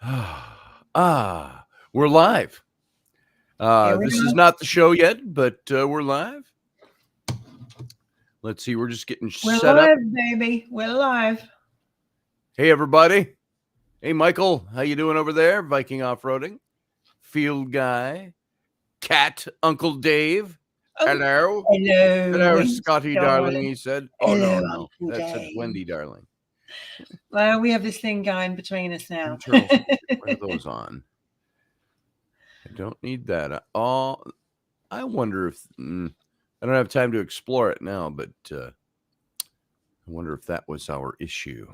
We're live. Here we This is go. not the show yet, but we're live. Let's see. We're just getting We're set up. live, baby. We're live. Hey, everybody. Hey, Michael. How you doing over there? Viking Off-Roading. Field Guy. Cat. Uncle Dave. Oh, Hello. hello. Hello, Scotty, darling, he said. Oh, Hello, no. Uncle That said Dave. Wendy, darling. Well, we have this thing going between us now. Internal Where are those on? I don't need that. I wonder if I don't have time to explore it now, but I wonder if that was our issue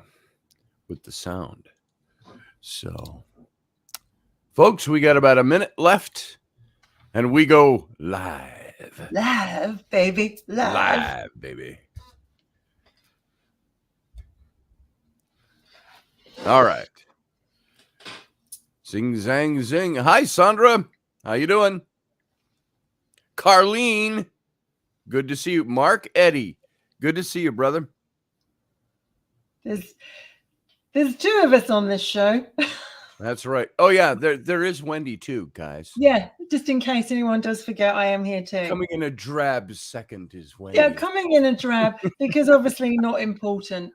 with the sound. So, folks, we got about a minute left, and we go live. Live, baby. Live, baby. All right. Zing, zang, zing. Hi, Sandra. How you doing? Carlene. Good to see you. Mark, Eddie. Good to see you, brother. There's two of us on this show. That's right. Oh, yeah, there is Wendy, too, guys. Yeah, just in case anyone does forget, I am here too. Coming in a drab second is Wendy. Yeah, coming in a drab, because obviously not important.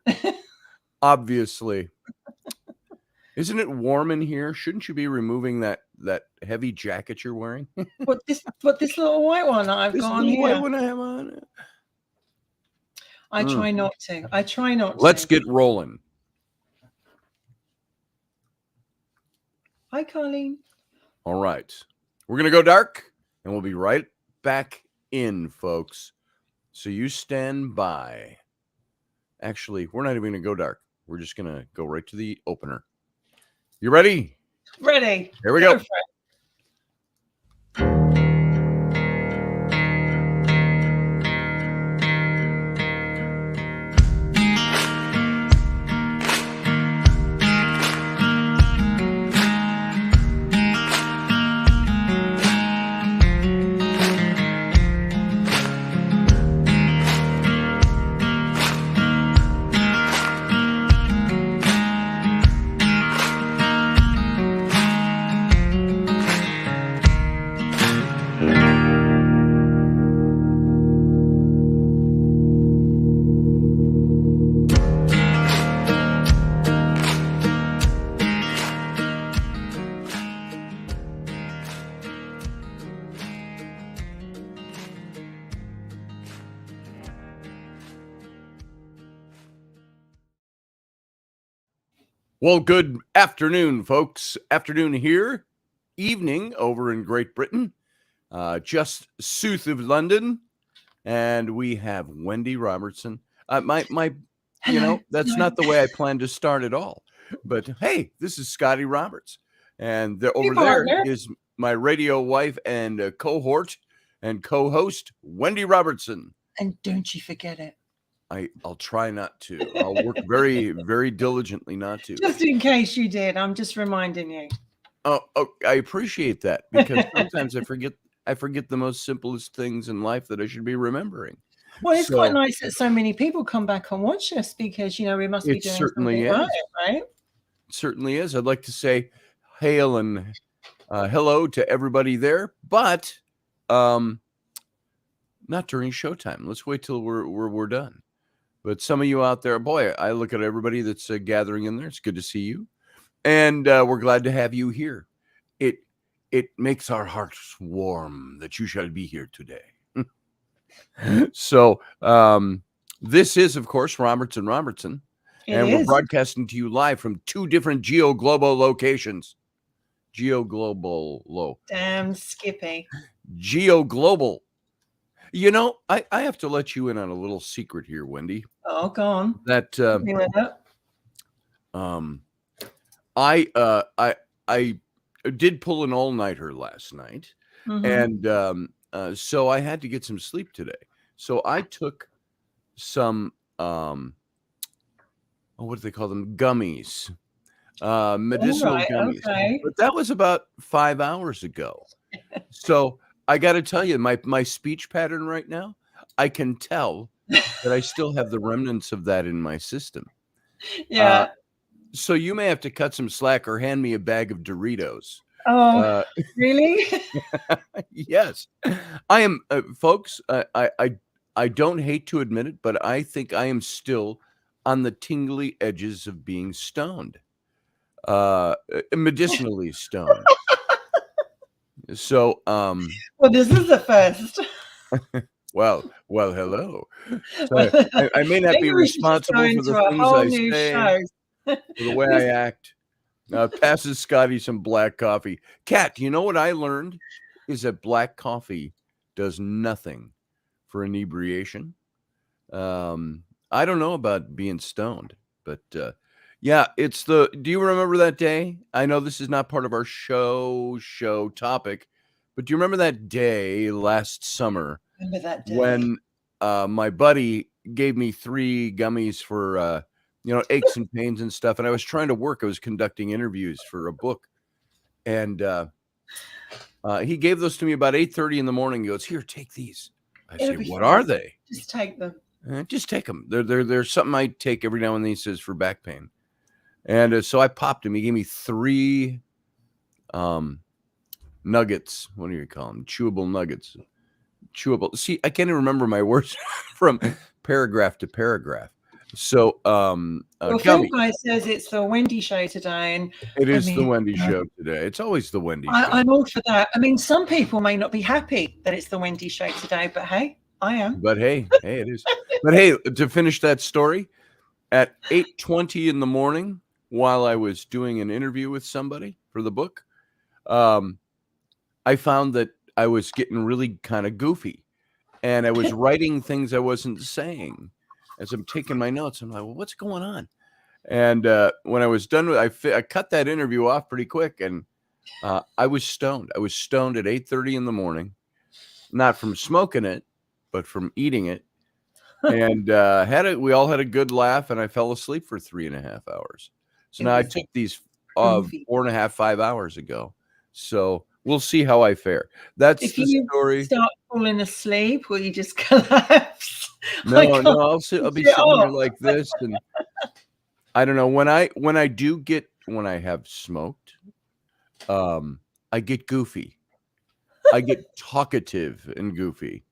Obviously. Isn't it warm in here? Shouldn't you be removing that heavy jacket you're wearing? What this little white one that I've got on here? White one I have on. I try not to. I try not to. Let's get rolling. Hi, Colleen. All right. We're going to go dark, and we'll be right back in, folks. So you stand by. Actually, we're not even going to go dark. We're just going to go right to the opener. You ready? Ready. Here we go. For it. Well, good afternoon, folks. Afternoon here, evening over in Great Britain, just south of London, and we have Wendy Robertson. That's not the way I planned to start at all. But hey, this is Scotty Roberts, and over there is my radio wife and cohort and co-host Wendy Robertson. And don't you forget it. I'll try not to. I'll work very, very diligently not to. Just in case you did, I'm just reminding you. Oh, I appreciate that, because sometimes I forget the most simplest things in life that I should be remembering. Well, it's quite nice that so many people come back and watch us, because we must be doing something right, right? It certainly is. I'd like to say hail and hello to everybody there, but not during showtime. Let's wait till we're done. But some of you out there, boy, I look at everybody that's gathering in there. It's good to see you. And we're glad to have you here. It makes our hearts warm that you shall be here today. So this is, of course, Robertson. We're broadcasting to you live from two different GeoGlobal locations. Damn Skippy. GeoGlobal. I have to let you in on a little secret here, Wendy. Oh, go on. That I did pull an all-nighter last night, and so I had to get some sleep today. So I took some what do they call them? Gummies, medicinal gummies. Okay. But that was about 5 hours ago. So I got to tell you, my speech pattern right now, I can tell that I still have the remnants of that in my system. Yeah. So you may have to cut some slack or hand me a bag of Doritos. Oh, really? Yes, I am, folks. I don't hate to admit it, but I think I am still on the tingly edges of being stoned, medicinally stoned. So, Well, this is the first. well, hello. Well, So I may not be maybe we should just go responsible for the into a things whole I new say, show. for the way I act. Passes Scotty some black coffee. Kat, you know what I learned is that black coffee does nothing for inebriation. I don't know about being stoned, but yeah, it's the. Do you remember that day? I know this is not part of our show topic, but do you remember that day last summer Remember that day? when my buddy gave me 3 gummies for aches and pains and stuff, and I was trying to work. I was conducting interviews for a book, and he gave those to me about 8:30 in the morning. He goes, "Here, take these." I It'll say, be "What fine. are they?" Just take them. Just take them. They're something I take every now and then. He says for back pain, and so I popped him. He gave me 3 nuggets. What do you call them? Chewable nuggets. Chewable. See, I can't even remember my words from paragraph to paragraph. So, Well, Phil gummy. Guy says it's the Wendy show today, and It I is the mean, Wendy show today. It's always the Wendy show. I'm all for that. I mean, some people may not be happy that it's the Wendy show today, but hey, I am. But hey, it is. But hey, to finish that story, at 8:20 in the morning, while I was doing an interview with somebody for the book, I found that I was getting really kind of goofy, and I was writing things I wasn't saying as I'm taking my notes. I'm like, well, what's going on? And when I was done with, I cut that interview off pretty quick, and I was stoned. I was stoned at 8:30 in the morning, not from smoking it, but from eating it. And we all had a good laugh, and I fell asleep for 3.5 hours. So now I took these 4.5, 5 hours ago. So we'll see how I fare. That's if the you story. start falling asleep, or you just collapse. No, I'll be sitting there like this, and I don't know when I have smoked, I get goofy. I get talkative and goofy.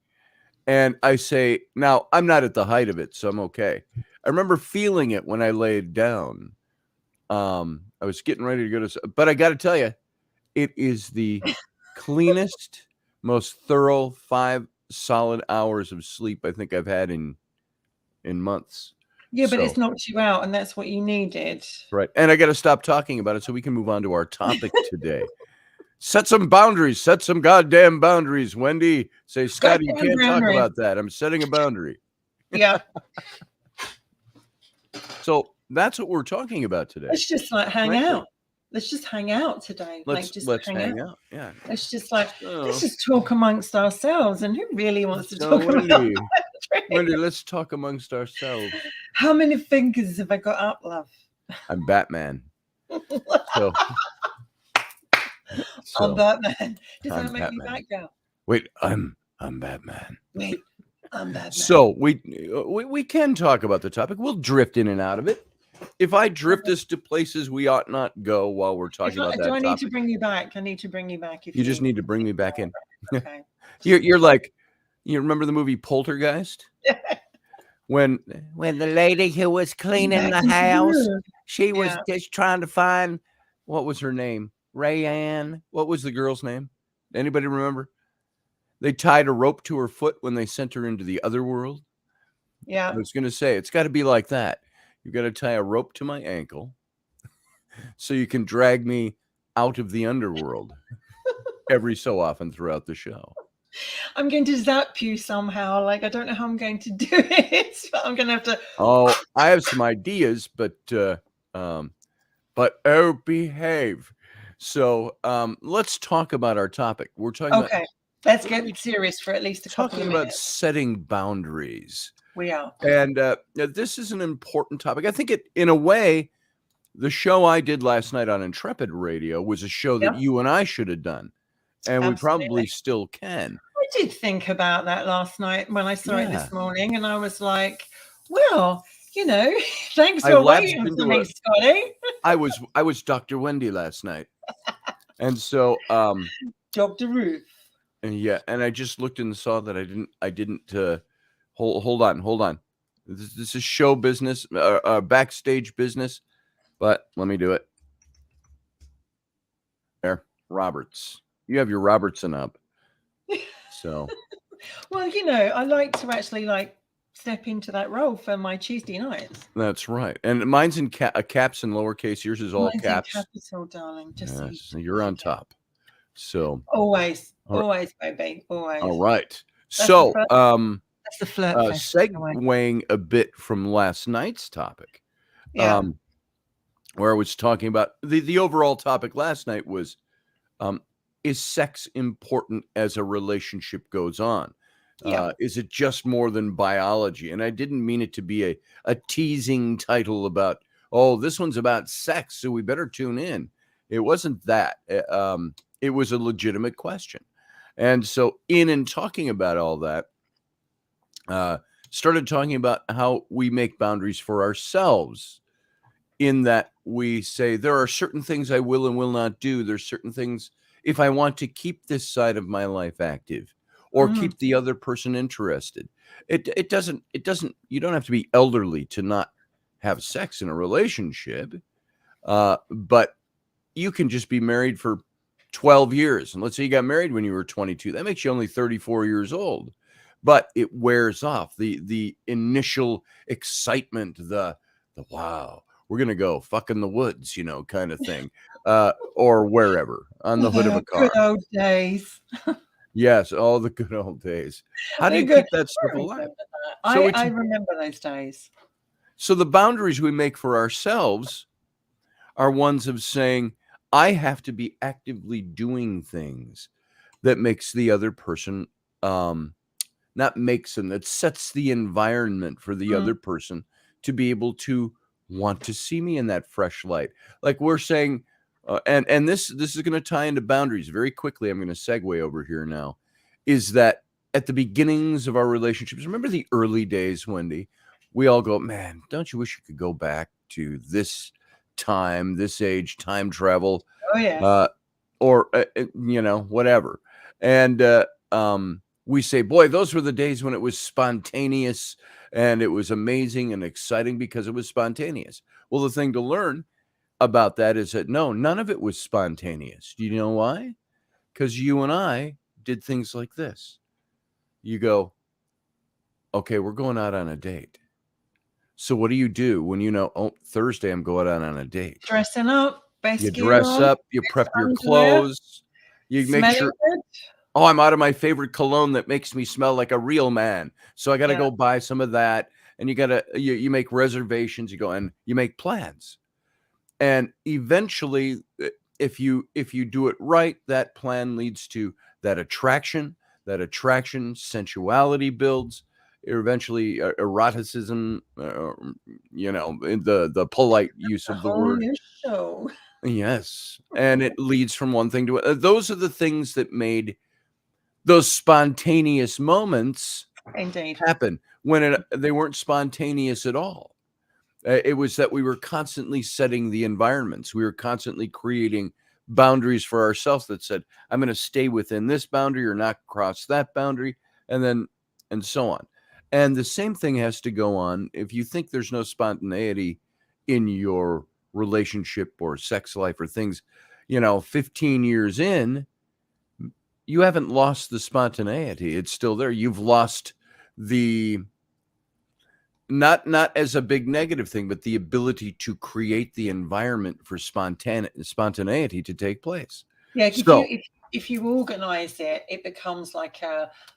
And I say, now I'm not at the height of it, so I'm okay. I remember feeling it when I laid down. I was getting ready to go to, but I got to tell you, it is the cleanest, most thorough 5 solid hours of sleep I think I've had in months. Yeah, but it's knocked you out, and that's what you needed. Right. And I got to stop talking about it so we can move on to our topic today. Set some boundaries. Set some goddamn boundaries, Wendy. Say, Scotty, you can't talk about that. I'm setting a boundary. Yeah. So that's what we're talking about today. Let's just hang out. Let's just hang out today. Let's hang out. Yeah. Let's just let's just talk amongst ourselves. And who really wants to talk Wendy, about Wendy, let's talk amongst ourselves. How many fingers have I got up, love? I'm Batman. So I'm Batman. Does that make me Batgirl? Wait, I'm Batman. Wait, I'm Batman. So we can talk about the topic. We'll drift in and out of it. If I drift us to places we ought not go while we're talking about that topic. Do I need to bring you back? I need to bring you back. You just need to bring me back in. Okay. You're like, you remember the movie Poltergeist? When the lady who was cleaning the house, she was just trying to find, what was her name? Rayanne. What was the girl's name? Anybody remember? They tied a rope to her foot when they sent her into the other world. Yeah. I was going to say, it's got to be like that. You've got to tie a rope to my ankle so you can drag me out of the underworld every so often throughout the show. I'm going to zap you somehow. I don't know how I'm going to do it, but I'm going to have to. Oh, I have some ideas, but behave. So let's talk about our topic. We're talking about. Okay, let's get serious for at least a couple of minutes. Talking about setting boundaries. We are. And this is an important topic. I think in a way, the show I did last night on Intrepid Radio was a show that you and I should have done. And we probably still can. I did think about that last night when I saw it this morning. And I was like, well, Thanks I for lapsed waiting for into me, a Scotty. I was Dr. Wendy last night. And so Dr. Ruth. and yeah, and I just looked and saw that I didn't hold on. This is show business, backstage business, but let me do it. There, Roberts. You have your Robertson up. So Well, I like to actually step into that role for my Tuesday nights. that's right. And mine's in caps and lowercase. Yours is all Mine's caps. in capital, darling. Just so Yes, you're on top. So always, all right. baby, always. All right. That's So that's the flirt fest. segueing a bit from last night's topic. Yeah. Where I was talking about the overall topic last night was, is sex important as a relationship goes on? Yeah. Is it just more than biology? And I didn't mean it to be a teasing title about, oh, this one's about sex, so we better tune in. It wasn't that. It was a legitimate question. And so in talking about all that, started talking about how we make boundaries for ourselves, in that we say there are certain things I will and will not do. There's certain things, if I want to keep this side of my life active or keep the other person interested, it doesn't, you don't have to be elderly to not have sex in a relationship. But you can just be married for 12 years. And let's say you got married when you were 22. That makes you only 34 years old. But it wears off the initial excitement, the wow, we're going to go fuck in the woods, kind of thing, or wherever on the hood of a car. Good old days. Yes, all the good old days. How do you keep that stuff alive? I remember those days. So the boundaries we make for ourselves are ones of saying, I have to be actively doing things that makes the other person, not makes them, that sets the environment for the other person to be able to want to see me in that fresh light. Like we're saying, and this is going to tie into boundaries very quickly. I'm going to segue over here now, is that at the beginnings of our relationships, remember the early days, Wendy, we all go, man, don't you wish you could go back to this time, this age, time travel? Oh yeah. Or whatever. And we say, boy, those were the days when it was spontaneous and it was amazing and exciting because it was spontaneous. Well, the thing to learn about that is that no, none of it was spontaneous. Do you know why? Because you and I did things like this. You go, okay, we're going out on a date. So what do you do when you know, oh, Thursday I'm going out on a date? Dressing up, best you gear dress on, up, you prep your clothes, you make sure. Good. Oh, I'm out of my favorite cologne that makes me smell like a real man. So I got to go buy some of that. And you make reservations, you go and you make plans. And eventually, if you do it right, that plan leads to that attraction, sensuality builds, eventually eroticism, in the polite use of the word. Show. Yes. And it leads from one thing to those are the things that made those spontaneous moments happen when they weren't spontaneous at all. It was that we were constantly setting the environments. We were constantly creating boundaries for ourselves that said, I'm going to stay within this boundary or not cross that boundary, and so on. And the same thing has to go on if you think there's no spontaneity in your relationship or sex life or things, 15 years in, you haven't lost the spontaneity. It's still there. You've lost the, not as a big negative thing, but the ability to create the environment for spontaneity to take place. Yeah, so, if you organize it, it becomes like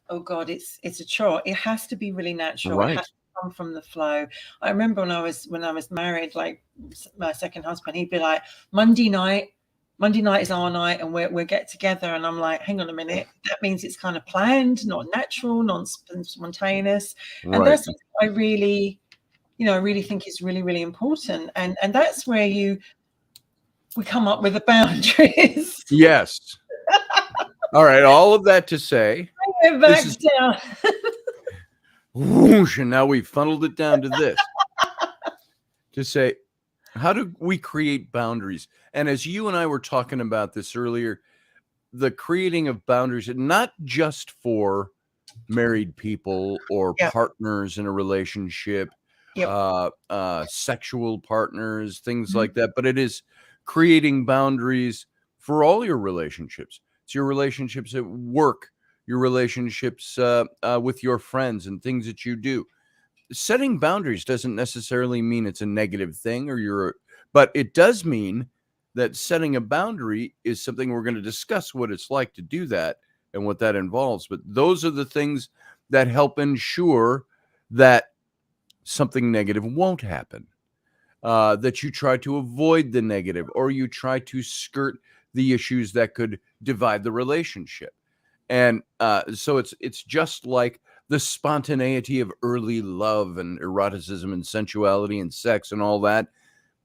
oh God, it's a chore. It has to be really natural. Right. It has to come from the flow. I remember when I was married, like my second husband, he'd be like, Monday night is our night and we'll get together. And I'm like, hang on a minute. That means it's kind of planned, not natural, not spontaneous. Right. And that's what I really, I really think is really, really important. And that's where we come up with the boundaries. Yes. All right. All of that to say, bring it back down. Whoosh, and now we've funneled it down to this. to say, how do we create boundaries? And as you and I were talking about this earlier, the creating of boundaries, not just for married people or Yeah. partners in a relationship, Yep. sexual partners, things Mhm. like that, but it is creating boundaries for all your relationships. It's your relationships at work, your relationships with your friends, and things that you do. Setting boundaries doesn't necessarily mean it's a negative thing, but it does mean that setting a boundary is something we're going to discuss what it's like to do that and what that involves. But those are the things that help ensure that something negative won't happen, that you try to avoid the negative, or you try to skirt the issues that could divide the relationship. And so it's just like the spontaneity of early love and eroticism and sensuality and sex and all that.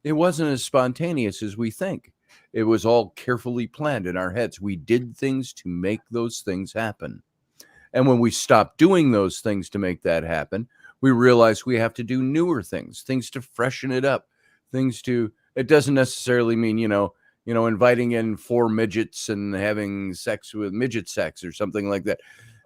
It wasn't as spontaneous as we think. It was all carefully planned in our heads. We did things to make those things happen. And when we stop doing those things to make that happen, we realize we have to do newer things to freshen it up, it doesn't necessarily mean, inviting in 4 midgets and having sex with midget sex or something like that.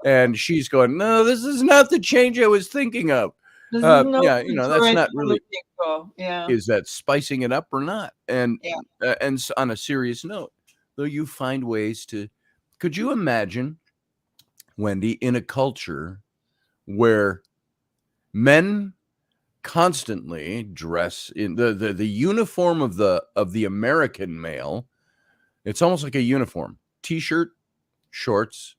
And she's going, no, this is not the change I was thinking of. This is not Yeah, the that's joy not we're really, looking for. Yeah. is that spicing it up or not? And Yeah. on a serious note, though, you find ways to. Could you imagine, Wendy, in a culture where men constantly dress in the uniform of the American male? It's almost like a uniform: t-shirt, shorts,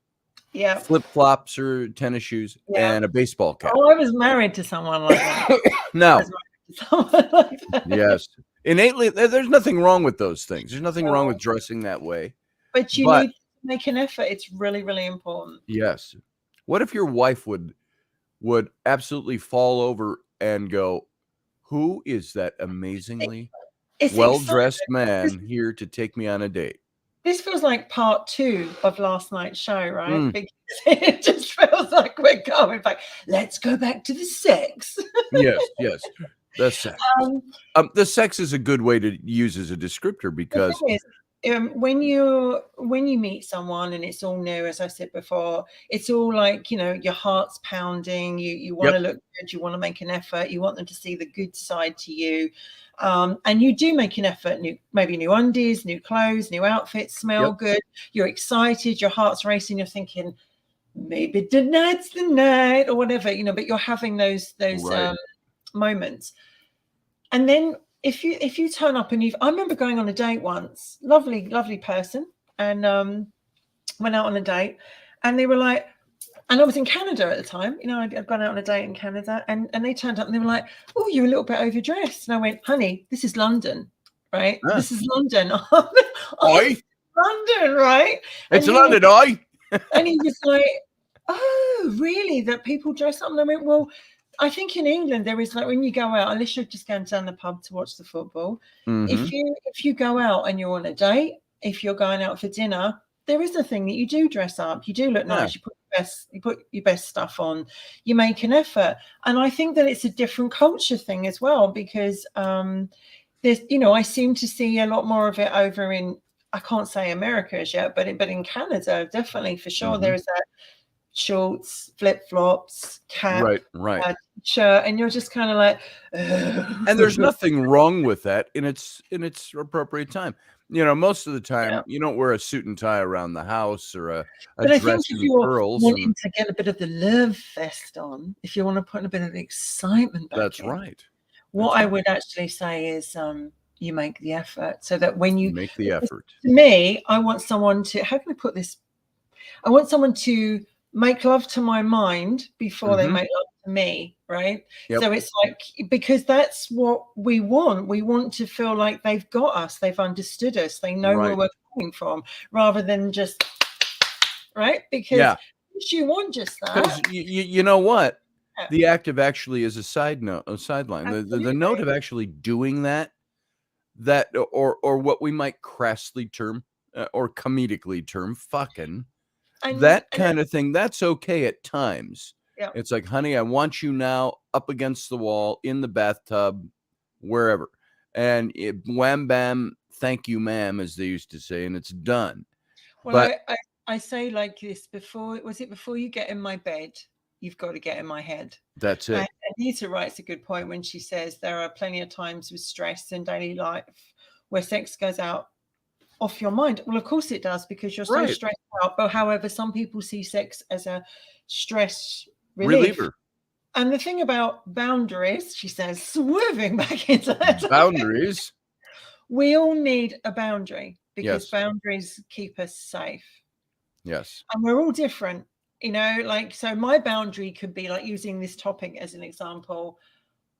Yeah. flip-flops or tennis shoes, Yeah. and a baseball cap. Oh, I was married to someone like that. I Now, was married to someone like that. yes, innately, there's nothing wrong with those things. There's nothing wrong No. with dressing that way. But you But need to make an effort. It's really, really important. yes, what if your wife would absolutely fall over and go, "Who is that amazingly It's well-dressed exciting. man here to take me on a date?" This feels like part 2 of last night's show, right? Mm, Because it just feels like we're going back. Let's go back to the sex. yes, yes, the sex. Um, The sex is a good way to use as a descriptor the because thing is, when you meet someone and it's all new, as I said before, it's all like, your heart's pounding. You want to yep, look good. You want to make an effort. You want them to see the good side to you. And you do make an effort. Maybe new undies, new clothes, new outfits, smell yep, good. You're excited. Your heart's racing. You're thinking, maybe tonight's the night or whatever, but you're having those right, moments. And then if you turn up and I remember going on a date once, lovely person, and went out on a date, and they were like, and I was in Canada at the time, I'd gone out on a date in Canada, and they turned up and they were like, oh, you're a little bit overdressed. And I went, honey, this is London, right? huh, This is London. I'm oi, London, right? it's And he was London, oi. and he was like, oh, really? That people dress up? And I went, well, I think in England there is, like, when you go out, unless you're just going down the pub to watch the football, Mhm, if you go out and you're on a date, if you're going out for dinner, there is a thing that you do dress up. You do look yeah, nice. You put your best stuff on. You make an effort, and I think that it's a different culture thing as well, because there's, I seem to see a lot more of it over in, I can't say America as yet, but in Canada, definitely, for sure, there mhm, is that shorts, flip flops, cap, right, right. shirt, and you're just kind of like, And there's nothing wrong with that in its appropriate time. Most of the yeah. time, you don't wear a suit and tie around the house or a But I think dress if and you're pearls, and wanting to get a bit of the love fest on, if you want to put a bit of excitement back that's in, right. what That's I right. would actually say is, you make the effort, so that when you, Make the because effort. to me, I want someone to, how can I put this? I want someone to make love to my mind before they Mhm, make love to me, right? yep, So it's like, because that's what we want. We want to feel like they've got us, they've understood us, they know where right. we're coming from, rather than just, right? Because Yeah. if you want just that, Because you know what? yeah, The act of actually is a side note, a sideline. The note absolutely. of actually doing that or what we might crassly term, or comedically term, fucking, And that kind of thing, that's okay at times. yeah, It's like, "Honey, I want you now up against the wall in the bathtub wherever. And wham, bam, thank you, ma'am, as they used to say, and it's done. Well, But I say like this, before you get in my bed, you've got to get in my head. that's And it. Anita writes a good point when she says there are plenty of times with stress in daily life where sex goes out off your mind. Well, of course it does, because you're so Right. stressed out. But however, some people see sex as a stress relief. Reliever. And the thing about boundaries, she says, swerving back into that, Boundaries. we all need a boundary, because Yes. boundaries keep us safe. Yes. And we're all different, like, so my boundary could be like, using this topic as an example,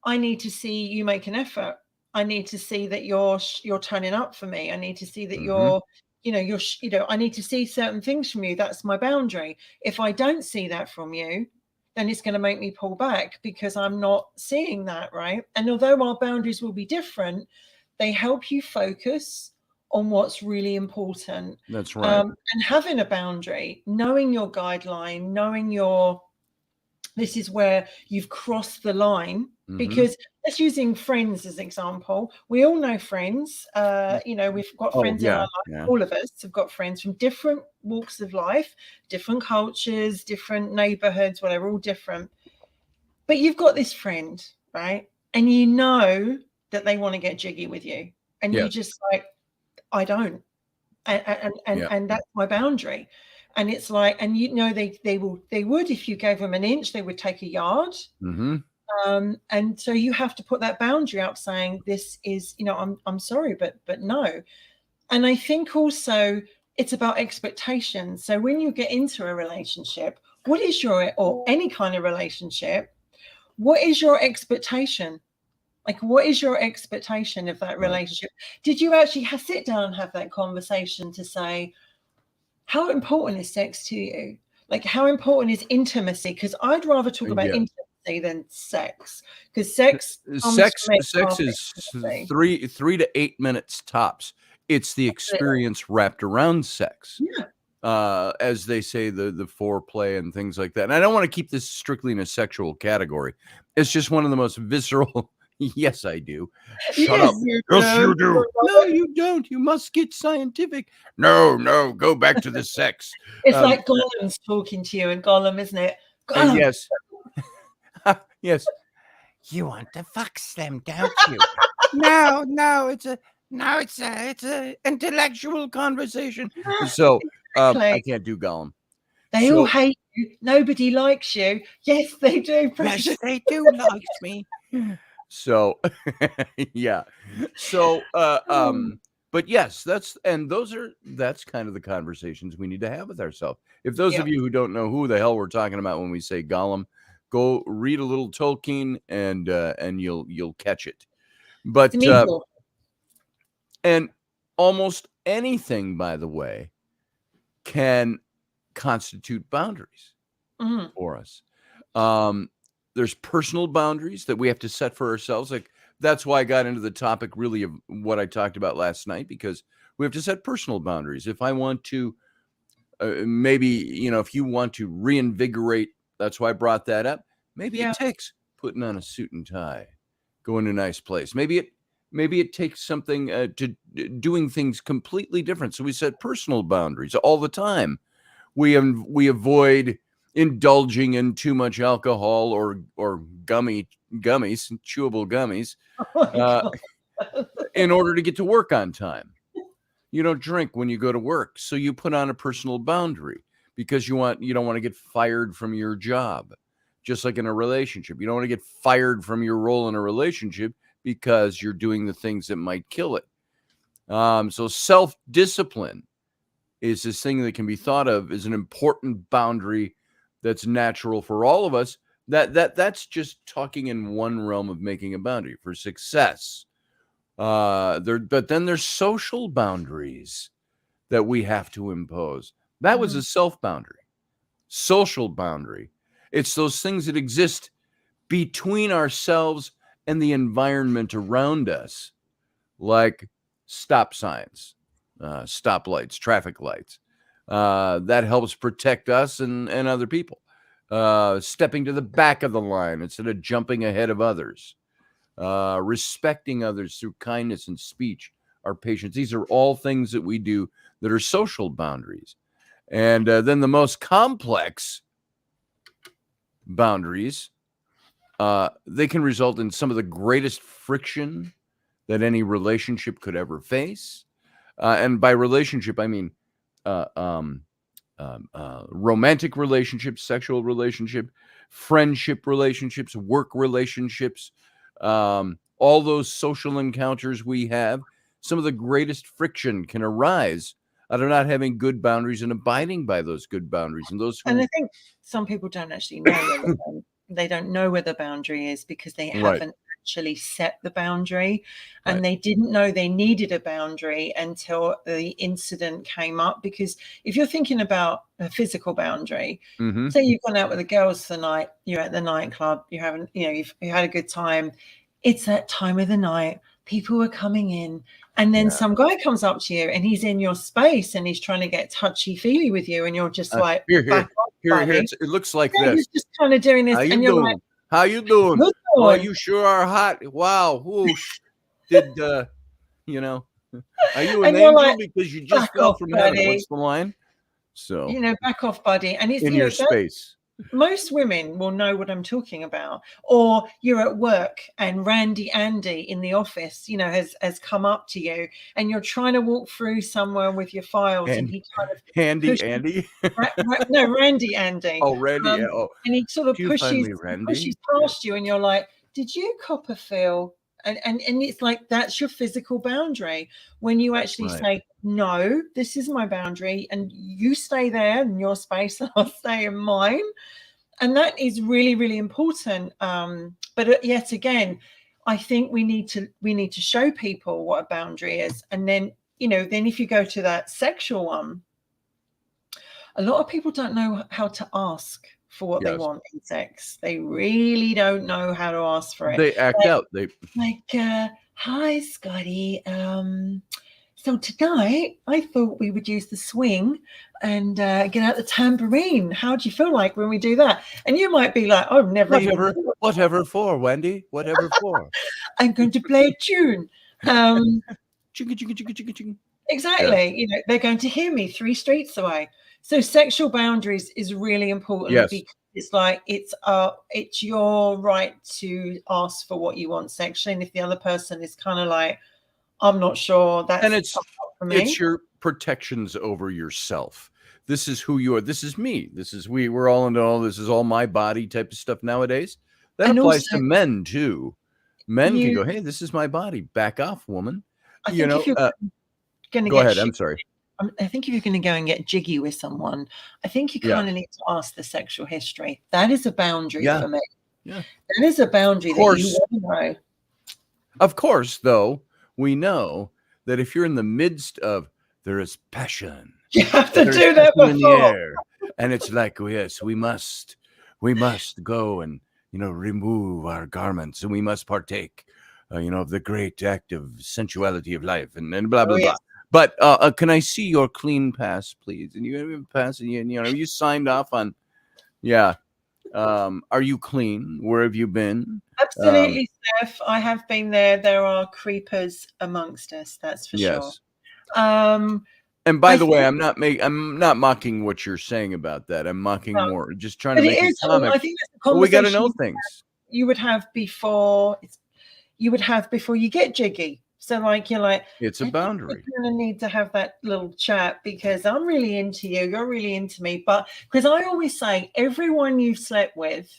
I need to see you make an effort. I need to see that you're turning up for me. I need to see that Mhm. I need to see certain things from you. That's my boundary. If I don't see that from you, then it's going to make me pull back, because I'm not seeing that, right? And although our boundaries will be different, they help you focus on what's really important. That's right. And having a boundary, knowing your guideline, knowing this is where you've crossed the line. Mhm. Because let's using friends as an example. We all know friends. We've got friends in our life. Yeah. All of us have got friends from different walks of life, different cultures, different neighborhoods, whatever, all different. But you've got this friend, right? And you know that they want to get jiggy with you. And you Yes. just like, I don't. Yeah. And that's my boundary. And it's like, and they would, if you gave them an inch, they would take a yard. Mhm. And so you have to put that boundary out, saying, this is, I'm sorry, but no. And I think also it's about expectations. So when you get into a relationship, or any kind of relationship, what is your expectation? Like, what is your expectation of that relationship? Right. Did you actually sit down and have that conversation to say, how important is sex to you? Like, how important is intimacy? Because I'd rather talk about intimacy than sex. Because sex is 3 to 8 minutes tops. It's the experience wrapped around sex. Yeah. As they say, the foreplay and things like that. And I don't want to keep this strictly in a sexual category. It's just one of the most visceral. Yes, I do. Shut up. Yes, you do. No, you don't. You must get scientific. No, go back to the sex. It's like Gollum's talking to you, and Gollum, isn't it? Gollum. Yes. Yes. You want to fuck them, don't you? No, it's a intellectual conversation. So I can't do Gollum. They all hate you. Nobody likes you. Yes, they do. Precious. Yes, they do like me. So yeah. So but yes, that's kind of the conversations we need to have with ourselves. If those of you who don't know who the hell we're talking about when we say Gollum, go read a little Tolkien and you'll catch it. But and almost anything, by the way, can constitute boundaries for us. There's personal boundaries that we have to set for ourselves. Like, that's why I got into the topic really of what I talked about last night, because we have to set personal boundaries. If I want to, maybe, if you want to reinvigorate, that's why I brought that up. Maybe it takes putting on a suit and tie, going to a nice place. Maybe it takes something to doing things completely different. So we set personal boundaries all the time. We avoid indulging in too much alcohol or chewable gummies, in order to get to work on time. You don't drink when you go to work, so you put on a personal boundary, because you don't want to get fired from your job. Just like in a relationship, you don't want to get fired from your role in a relationship because you're doing the things that might kill it. So self-discipline is this thing that can be thought of as an important boundary that's natural for all of us. That's just talking in one realm of making a boundary for success. But then there's social boundaries that we have to impose. That was a self-boundary. Social boundary. It's those things that exist between ourselves and the environment around us, like stop signs, stoplights, traffic lights. That helps protect us and other people. Stepping to the back of the line instead of jumping ahead of others. respecting others through kindness and speech, our patience. These are all things that we do that are social boundaries. And then the most complex boundaries, they can result in some of the greatest friction that any relationship could ever face. And by relationship, I mean romantic relationships, sexual relationship, friendship relationships, work relationships, all those social encounters we have. Some of the greatest friction can arise out of not having good boundaries and abiding by those good boundaries. And those And who I think some people don't actually know where they don't know where the boundary is because they Right. haven't actually set the boundary, and Right. they didn't know they needed a boundary until the incident came up. Because if you're thinking about a physical boundary, Mhm. say you've gone out with the girls tonight, you're at the nightclub, you're having, you've had a good time. It's that time of the night, people are coming in, and then Yeah. some guy comes up to you and he's in your space and he's trying to get touchy-feely with you, and you're just like, Here, back off, buddy. it looks like Yeah, this. he's just kind of doing this, How you and you're like, doing? How you doing? good Oh, going. you sure are hot. Wow. Whoosh. Did you know? Are you an And you're angel like, because you just back fell off, from heaven? buddy. What's the line? So Back off, buddy. And it's, in your that, space. most women will know what I'm talking about. Or you're at work and Randy Andy in the office, has come up to you, and you're trying to walk through somewhere with your files, and he kind of Handy pushes, Andy. no, Randy Andy. Oh, Randy. And he sort of you find pushes me, Randy? past you, and you're like, did you cop a feel? And it's like, that's your physical boundary. When you actually right. say, no, this is my boundary, and you stay there in your space and I'll stay in mine. And that is really, really important. But yet again, I think we need to show people what a boundary is. And then, then if you go to that sexual one, a lot of people don't know how to ask for what they Yes. want in sex. They really don't know how to ask for it. They act out. They Hi, Scotty. So tonight I thought we would use the swing and get out the tambourine. How do you feel like when we do that? And you might be like, oh, never even. whatever for, Wendy. Whatever for. I'm going to play a tune. Chicka, chicka, chicka, chicka, chicka. Exactly. They're going to hear me 3 streets away. So sexual boundaries is really important. Yes. Because it's like, it's your right to ask for what you want sexually. And if the other person is kind of like, I'm not sure, that's and it's for me. It's your protections over yourself. This is who you are. This is me. This is we're all into all this is all my body type of stuff nowadays. That And applies also, to men too. Men can go, hey, this is my body. Back off, woman. I think if you're going to go ahead. I'm sorry. I think if you're going to go and get jiggy with someone, I think you kind of need to ask the sexual history. That is a boundary for me. Yeah. That is a boundary that you want to know. Of course, though, we know that if you're in the midst of there is passion, you have to do that before. In the air, and it's like, oh, yes, we must go and remove our garments, and we must partake, of the great act of sensuality of life, and blah blah blah. But can I see your clean pass, please? And you have a pass, and you signed off on, yeah. Are you clean? Where have you been? Absolutely, Steph. I have been there. There are creepers amongst us. That's for sure. And by the way, I'm not mocking what you're saying about that. I'm mocking more, just trying to make a comment. I think that's the conversation we got to know things you would have before you get jiggy. So you're like, it's a boundary. You're going to need to have that little chat because I'm really into you. You're really into me. But because I always say, everyone you've slept with,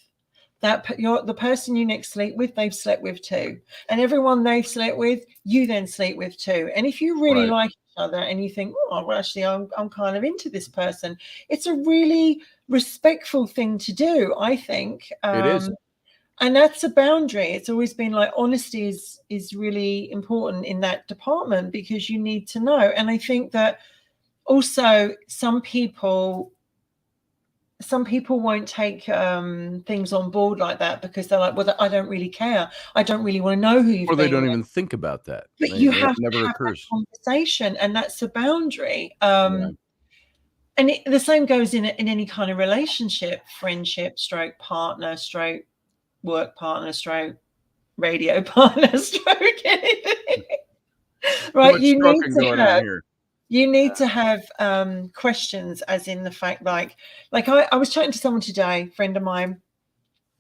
the person you next sleep with, they've slept with too. And everyone they've slept with, you then sleep with too. And if you really like each other and you think, oh, well, actually, I'm kind of into this person, it's a really respectful thing to do, I think. It is. And that's a boundary. It's always been like, honesty is really important in that department because you need to know. And I think that also some people won't take things on board like that because they're like, well, I don't really care. I don't really want to know who you've been. Or they don't even think about that. But you have to have that conversation, and that's a boundary. And the same goes in any kind of relationship, friendship, stroke partner, stroke work partner, stroke radio partner stroke anything. Too Right, much stroking going on here. you need to have questions, as in the fact, like I was chatting to someone today, friend of mine,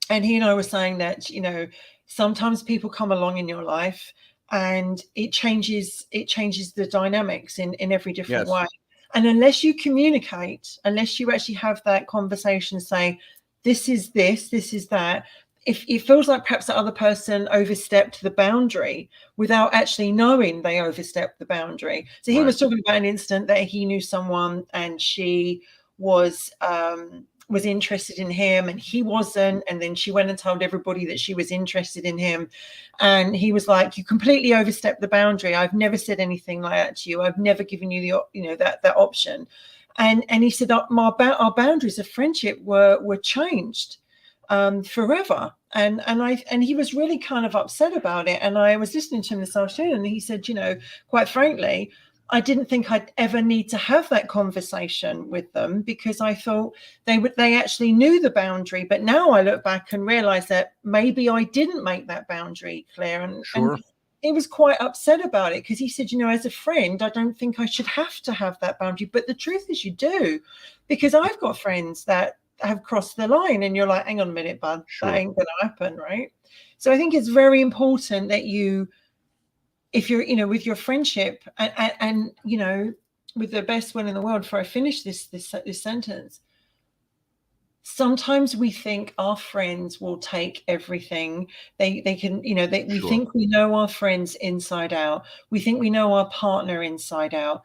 and he and I were saying that, you know, sometimes people come along in your life and it changes the dynamics in every different Yes. way. And unless you communicate, unless you actually have that conversation, say, this is this, this is that, if it feels like perhaps the other person overstepped the boundary without actually knowing they overstepped the boundary. So he Right. was talking about an incident that he knew someone and she was interested in him and he wasn't, and then she went and told everybody that she was interested in him, and he was like, you completely overstepped the boundary. I've never said anything like that to you. I've never given you the, you know, that option. And he said, our boundaries of friendship were changed forever. And he was really kind of upset about it. And I was listening to him this afternoon, and he said, you know, quite frankly, I didn't think I'd ever need to have that conversation with them, because I thought they actually knew the boundary. But now I look back and realize that maybe I didn't make that boundary clear. And he was quite upset about it, because he said, you know, as a friend, I don't think I should have to have that boundary. But the truth is you do, because I've got friends that have crossed the line and you're like, hang on a minute, bud, that ain't gonna happen, right? So I think it's very important that you, if you're, you know, with your friendship, and you know, with the best will in the world, before I finish this sentence, sometimes we think our friends will take everything. They can, you know, we think we know our friends inside out. We think we know our partner inside out.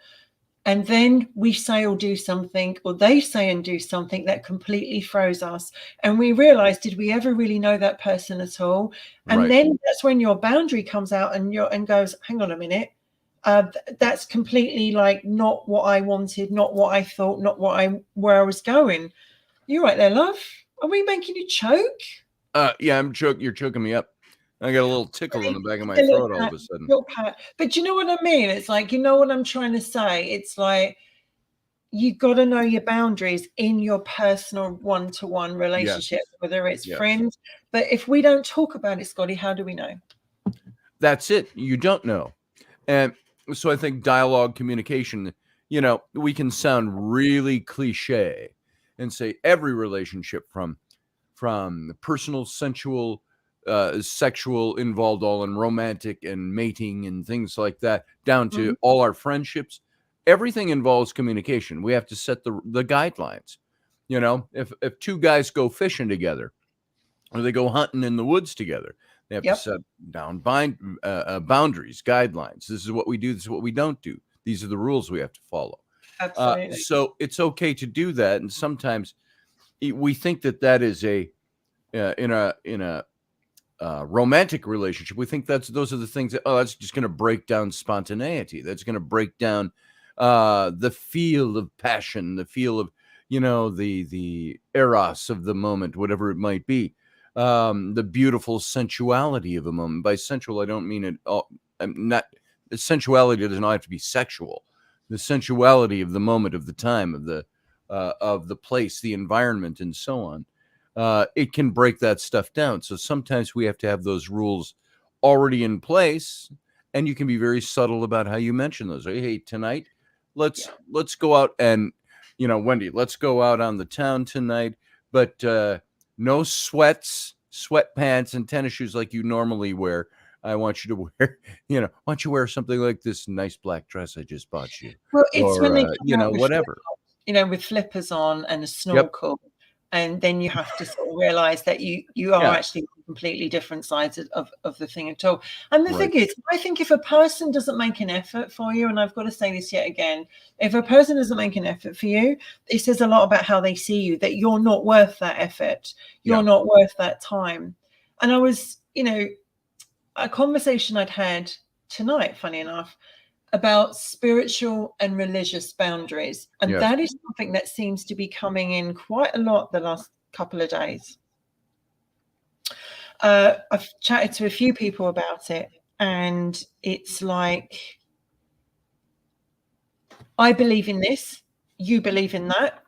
And then we say or do something, or they say and do something that completely throws us. And we realize, did we ever really know that person at all? And then that's when your boundary comes out and goes, hang on a minute. That's completely like not what I wanted, not what I thought, not where I was going. You're right there, love. Are we making you choke? Yeah, you're choking me up. I got a little tickle in the back of my throat all of a sudden. But you know what I mean? It's like, you know what I'm trying to say? It's like, you got to know your boundaries in your personal one-to-one relationship, whether it's friends. But if we don't talk about it, Scotty, how do we know? That's it. You don't know. And so I think dialogue, communication, you know, we can sound really cliche and say every relationship from personal, sensual, sexual, involved, all in romantic and mating and things like that, down to all our friendships. Everything involves communication. We have to set the guidelines. You know, if two guys go fishing together or they go hunting in the woods together, they have to set down boundaries, guidelines. This is what we do. This is what we don't do. These are the rules we have to follow. Absolutely. So it's okay to do that. And sometimes we think that is a in a romantic relationship. We think those are the things that, that's just going to break down spontaneity. That's going to break down the feel of passion, the feel of, you know, the eros of the moment, whatever it might be. The beautiful sensuality of a moment. By sensual, I don't mean it all. I'm not. Sensuality does not have to be sexual. The sensuality of the moment, of the time, of the place, the environment, and so on. It can break that stuff down. So sometimes we have to have those rules already in place, and you can be very subtle about how you mention those. Hey, tonight, let's go out and, you know, Wendy, let's go out on the town tonight, but no sweatpants and tennis shoes like you normally wear. I want you to wear, you know, why don't you wear something like this nice black dress I just bought you? Well, it's when they you know, whatever. You know, with flippers on and a snorkel. And then you have to sort of realize that you are actually completely different sides of the thing at all. And the thing is, I think if a person doesn't make an effort for you, and I've got to say this yet again, if a person doesn't make an effort for you, it says a lot about how they see you, that you're not worth that effort. You're not worth that time. And I was, you know, a conversation I'd had tonight, funny enough, about spiritual and religious boundaries. And that is something that seems to be coming in quite a lot the last couple of days. I've chatted to a few people about it, and it's like, I believe in this, you believe in that.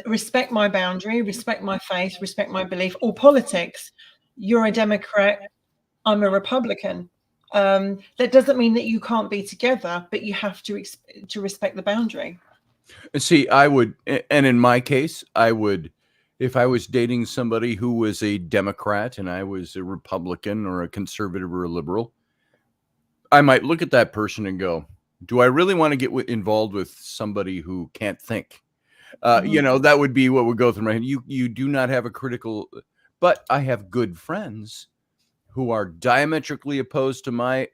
Respect my boundary, respect my faith, respect my belief, or politics. You're a Democrat, I'm a Republican. That doesn't mean that you can't be together, but you have to respect the boundary. See, I would, and in my case, I would, if I was dating somebody who was a Democrat and I was a Republican or a conservative or a liberal, I might look at that person and go, do I really want to get involved with somebody who can't think? You know, that would be what would go through my head. You do not have a critical, but I have good friends who are diametrically opposed to my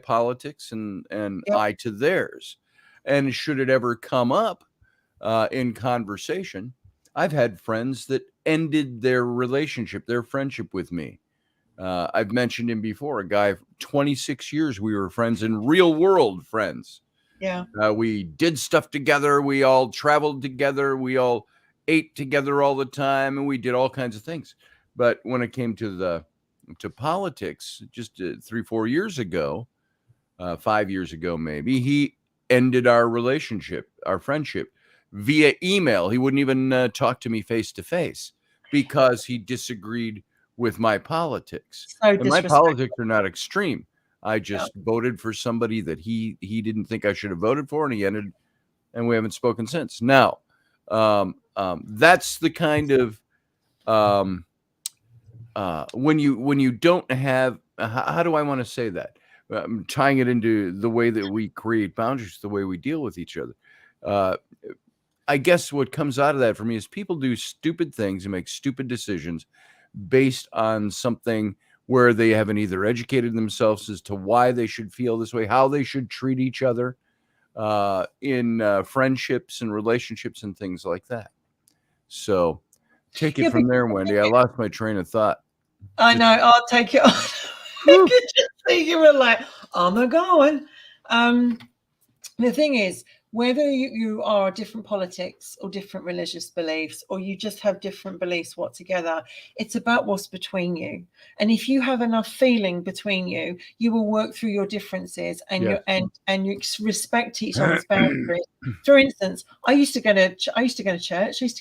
politics and Yep. I to theirs. And should it ever come up in conversation, I've had friends that ended their relationship, their friendship with me. I've mentioned him before, a guy, 26 years we were friends, and real world friends. Yeah. We did stuff together. We all traveled together. We all ate together all the time, and we did all kinds of things. But when it came to politics, just 3-4 years ago, 5 years ago maybe, he ended our relationship, our friendship, via email. He wouldn't even talk to me face to face because he disagreed with my politics. So And my disrespectful. politics are not extreme. I just voted for somebody that he didn't think I should have voted for, and he ended, and we haven't spoken since. Now, that's the kind of when you don't have, how do I want to say that? I'm tying it into the way that we create boundaries, the way we deal with each other. I guess what comes out of that for me is people do stupid things and make stupid decisions based on something where they haven't either educated themselves as to why they should feel this way, how they should treat each other in friendships and relationships and things like that. So take it from there, Wendy. I lost my train of thought. I know. I'll take it on. I could just see you were like, I'm a going. The thing is, whether you are different politics or different religious beliefs, or you just have different beliefs altogether, it's about what's between you. And if you have enough feeling between you, you will work through your differences and you respect each other's boundaries. For instance, I used to go to church. I used to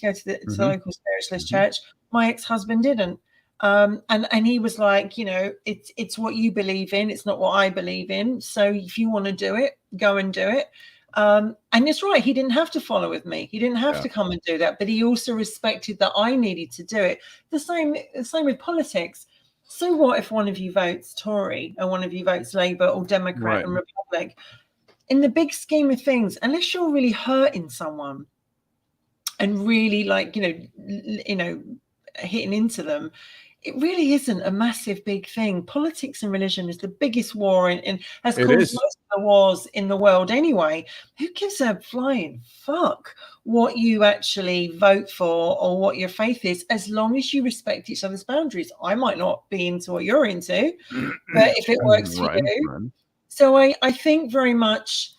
go to the local spiritualist church. My ex-husband didn't. And he was like, you know, it's what you believe in. It's not what I believe in. So if you want to do it, go and do it. And it's right. He didn't have to follow with me. He didn't have to come and do that. But he also respected that I needed to do it. The same with politics. So what if one of you votes Tory and one of you votes Labour or Democrat and Republic? In the big scheme of things, unless you're really hurting someone and really like, you know, hitting into them, it really isn't a massive big thing. Politics and religion is the biggest war and has caused most of the wars in the world anyway. Who gives a flying fuck what you actually vote for or what your faith is, as long as you respect each other's boundaries? I might not be into what you're into, but if it works for you. So I think very much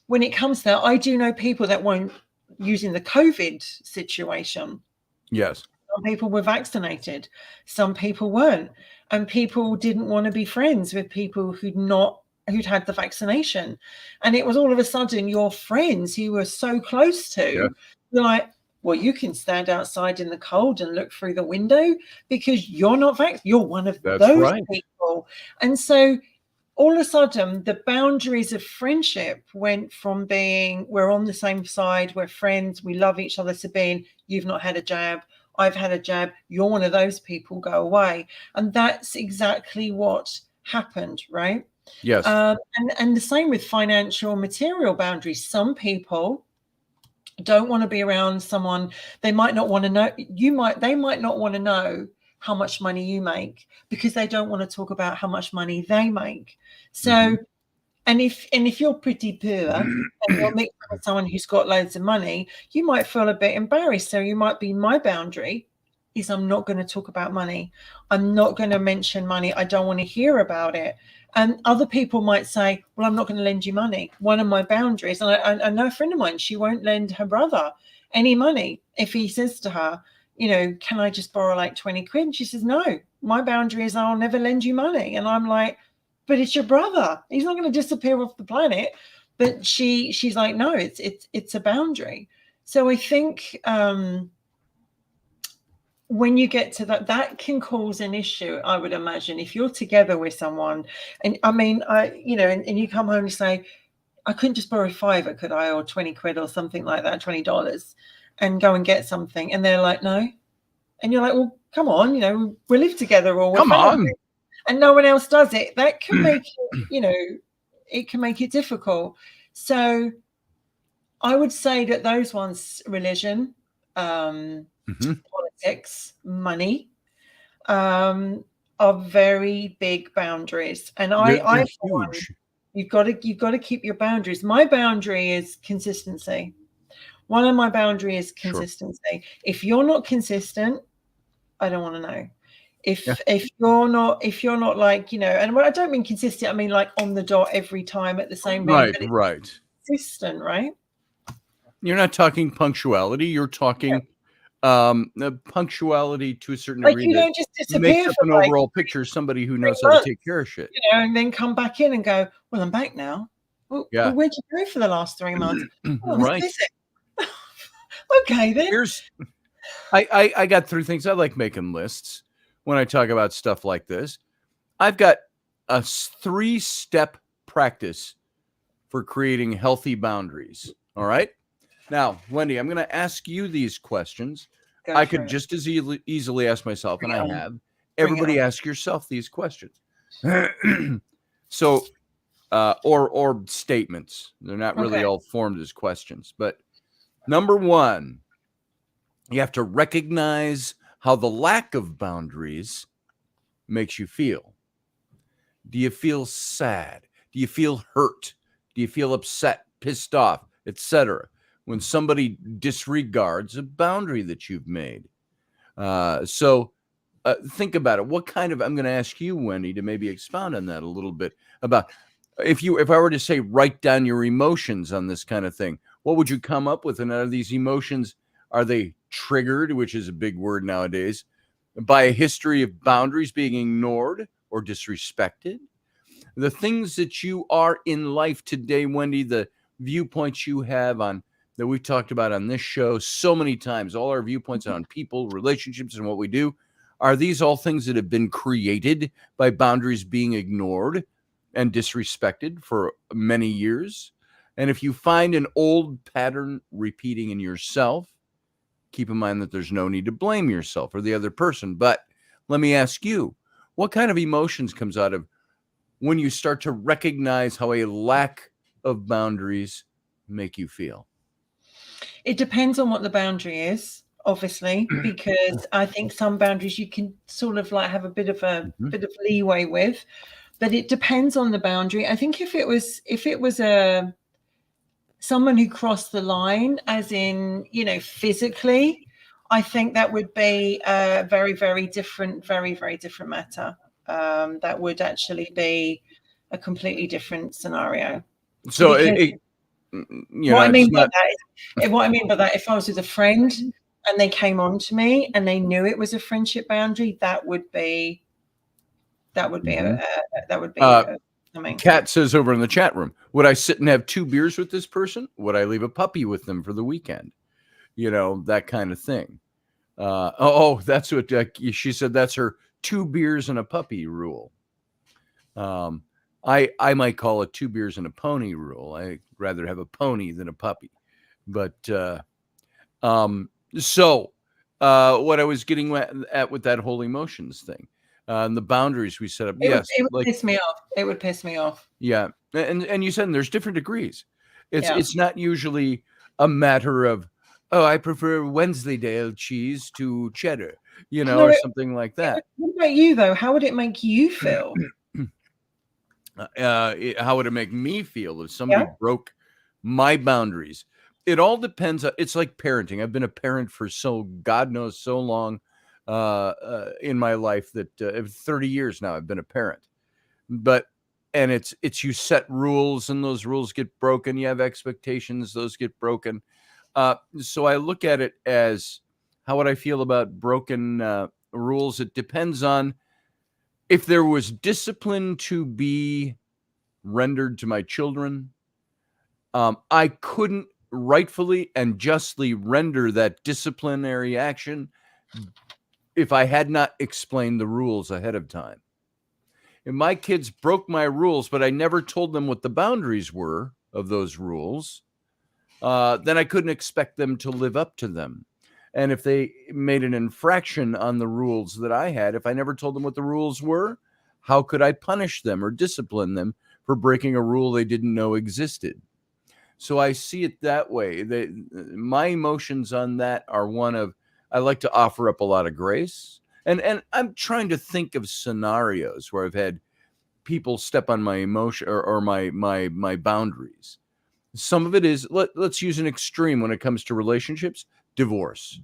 when it comes to that, I do know people that won't, using the COVID situation. Yes. Some people were vaccinated, some people weren't, and people didn't want to be friends with people who'd had the vaccination. And it was all of a sudden your friends who were so close to, you're like, well, you can stand outside in the cold and look through the window because you're not vaccinated. You're one of those people. And so all of a sudden, the boundaries of friendship went from being, we're on the same side, we're friends, we love each other, to being, you've not had a jab, I've had a jab, you're one of those people, go away. And that's exactly what happened, right? Yes. And the same with financial material boundaries. Some people don't want to be around someone, they might not want to know, they might not want to know how much money you make because they don't want to talk about how much money they make. So, and if you're pretty poor and you're mixing with someone who's got loads of money, you might feel a bit embarrassed. So you might be, my boundary is I'm not going to talk about money. I'm not going to mention money. I don't want to hear about it. And other people might say, well, I'm not going to lend you money. One of my boundaries, and I know a friend of mine, she won't lend her brother any money if he says to her, you know, can I just borrow like 20 quid? And she says, no, my boundary is I'll never lend you money. And I'm like, but it's your brother. He's not going to disappear off the planet. But she's like, no, it's a boundary. So I think when you get to that can cause an issue, I would imagine, if you're together with someone. And I mean, and you come home and say, I couldn't just borrow £5, could I, or 20 quid or something like that, $20, and go and get something, and they're like, no. And you're like, well, come on, we live together, or we're Come on. and no one else does it. That can make it, it can make it difficult. So I would say that those ones, religion, politics, money, are very big boundaries. And They're huge. You've got to keep your boundaries. My boundary is consistency. One of my boundaries is consistency. Sure. If you're not consistent, I don't want to know. If you're not like, and I don't mean consistent, I mean like on the dot every time at the same right, right. Consistent, right? You're not talking punctuality. You're talking punctuality to a certain degree. You don't just disappear. Makes up an overall picture. Somebody who knows how to take care of shit. And then come back in and go, well, I'm back now. Well, where'd you go for the last 3 months? Right. Okay, then. I got through things. I like making lists when I talk about stuff like this. I've got a 3-step practice for creating healthy boundaries. All right. Now, Wendy, I'm going to ask you these questions. I could just as easily ask myself, and I have. Everybody ask yourself these questions. So, or statements. They're not really all formed as questions. But number 1, you have to recognize how the lack of boundaries makes you feel. Do you feel sad? Do you feel hurt? Do you feel upset, pissed off, etc.? When somebody disregards a boundary that you've made. So think about it. What kind of, I'm going to ask you, Wendy, to maybe expound on that a little bit about if I were to say, write down your emotions on this kind of thing, what would you come up with? And are these emotions, are they triggered, which is a big word nowadays, by a history of boundaries being ignored or disrespected? The things that you are in life today, Wendy, the viewpoints you have on that we've talked about on this show so many times, all our viewpoints on people, relationships, and what we do, are these all things that have been created by boundaries being ignored and disrespected for many years? And if you find an old pattern repeating in yourself, keep in mind that there's no need to blame yourself or the other person. But let me ask you, what kind of emotions comes out of when you start to recognize how a lack of boundaries make you feel? It depends on what the boundary is, obviously, because I think some boundaries you can sort of like have a bit of leeway with, but it depends on the boundary. I think if it was someone who crossed the line, as in, physically, I think that would be a very, very different matter. That would actually be a completely different scenario. So what I mean by that, if I was with a friend and they came on to me and they knew it was a friendship boundary, that would be Kat says over in the chat room, would I sit and have 2 beers with this person? Would I leave a puppy with them for the weekend? That kind of thing. That's what she said. That's her 2 beers and a puppy rule. I might call it 2 beers and a pony rule. I'd rather have a pony than a puppy. But so what I was getting at with that whole emotions thing, and the boundaries we set up. It would piss me off. It would piss me off. Yeah, and you said there's different degrees. It's not usually a matter of, I prefer Wensleydale cheese to cheddar, or something like that. What about you though? How would it make you feel? How would it make me feel if somebody broke my boundaries? It all depends. It's like parenting. I've been a parent for God knows so long in my life that 30 years now I've been a parent. And it's you set rules and those rules get broken. You have expectations, those get broken. So I look at it as, how would I feel about broken rules? It depends on if there was discipline to be rendered to my children. I couldn't rightfully and justly render that disciplinary action if I had not explained the rules ahead of time. If my kids broke my rules, but I never told them what the boundaries were of those rules, then I couldn't expect them to live up to them. And if they made an infraction on the rules that I had, if I never told them what the rules were, how could I punish them or discipline them for breaking a rule they didn't know existed? So I see it that way. My emotions on that are one of, I like to offer up a lot of grace. And I'm trying to think of scenarios where I've had people step on my emotion or my boundaries. Some of it is, let's use an extreme when it comes to relationships, divorce.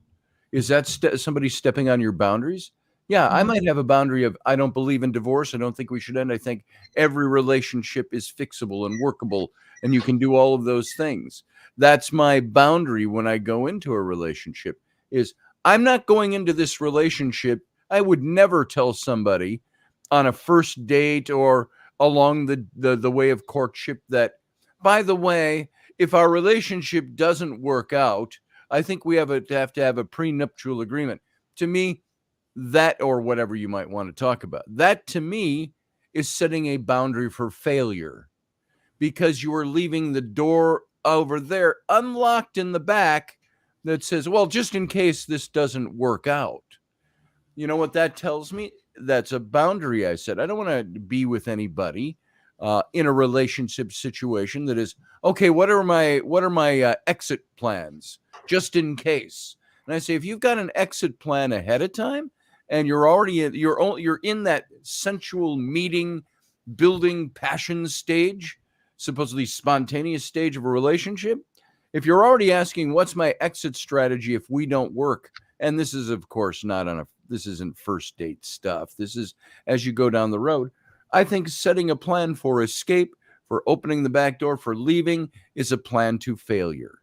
Is that somebody stepping on your boundaries? Yeah, I might have a boundary of, I don't believe in divorce. I don't think we should end. I think every relationship is fixable and workable, and you can do all of those things. That's my boundary when I go into a relationship, is I'm not going into this relationship. I would never tell somebody on a first date or along the way of courtship that, by the way, if our relationship doesn't work out, I think we have to have a prenuptial agreement. To me, that, or whatever you might want to talk about, that to me is setting a boundary for failure, because you are leaving the door over there unlocked in the back that says, well, just in case this doesn't work out. You know what that tells me? That's a boundary I set. I don't want to be with anybody in a relationship situation that is, okay, what are my exit plans just in case? And I say, if you've got an exit plan ahead of time and you're already you're in that sensual meeting, building passion stage, supposedly spontaneous stage of a relationship, if you're already asking what's my exit strategy if we don't work, and this is of course this isn't first date stuff, this is as you go down the road, I think setting a plan for escape, for opening the back door, for leaving, is a plan to failure,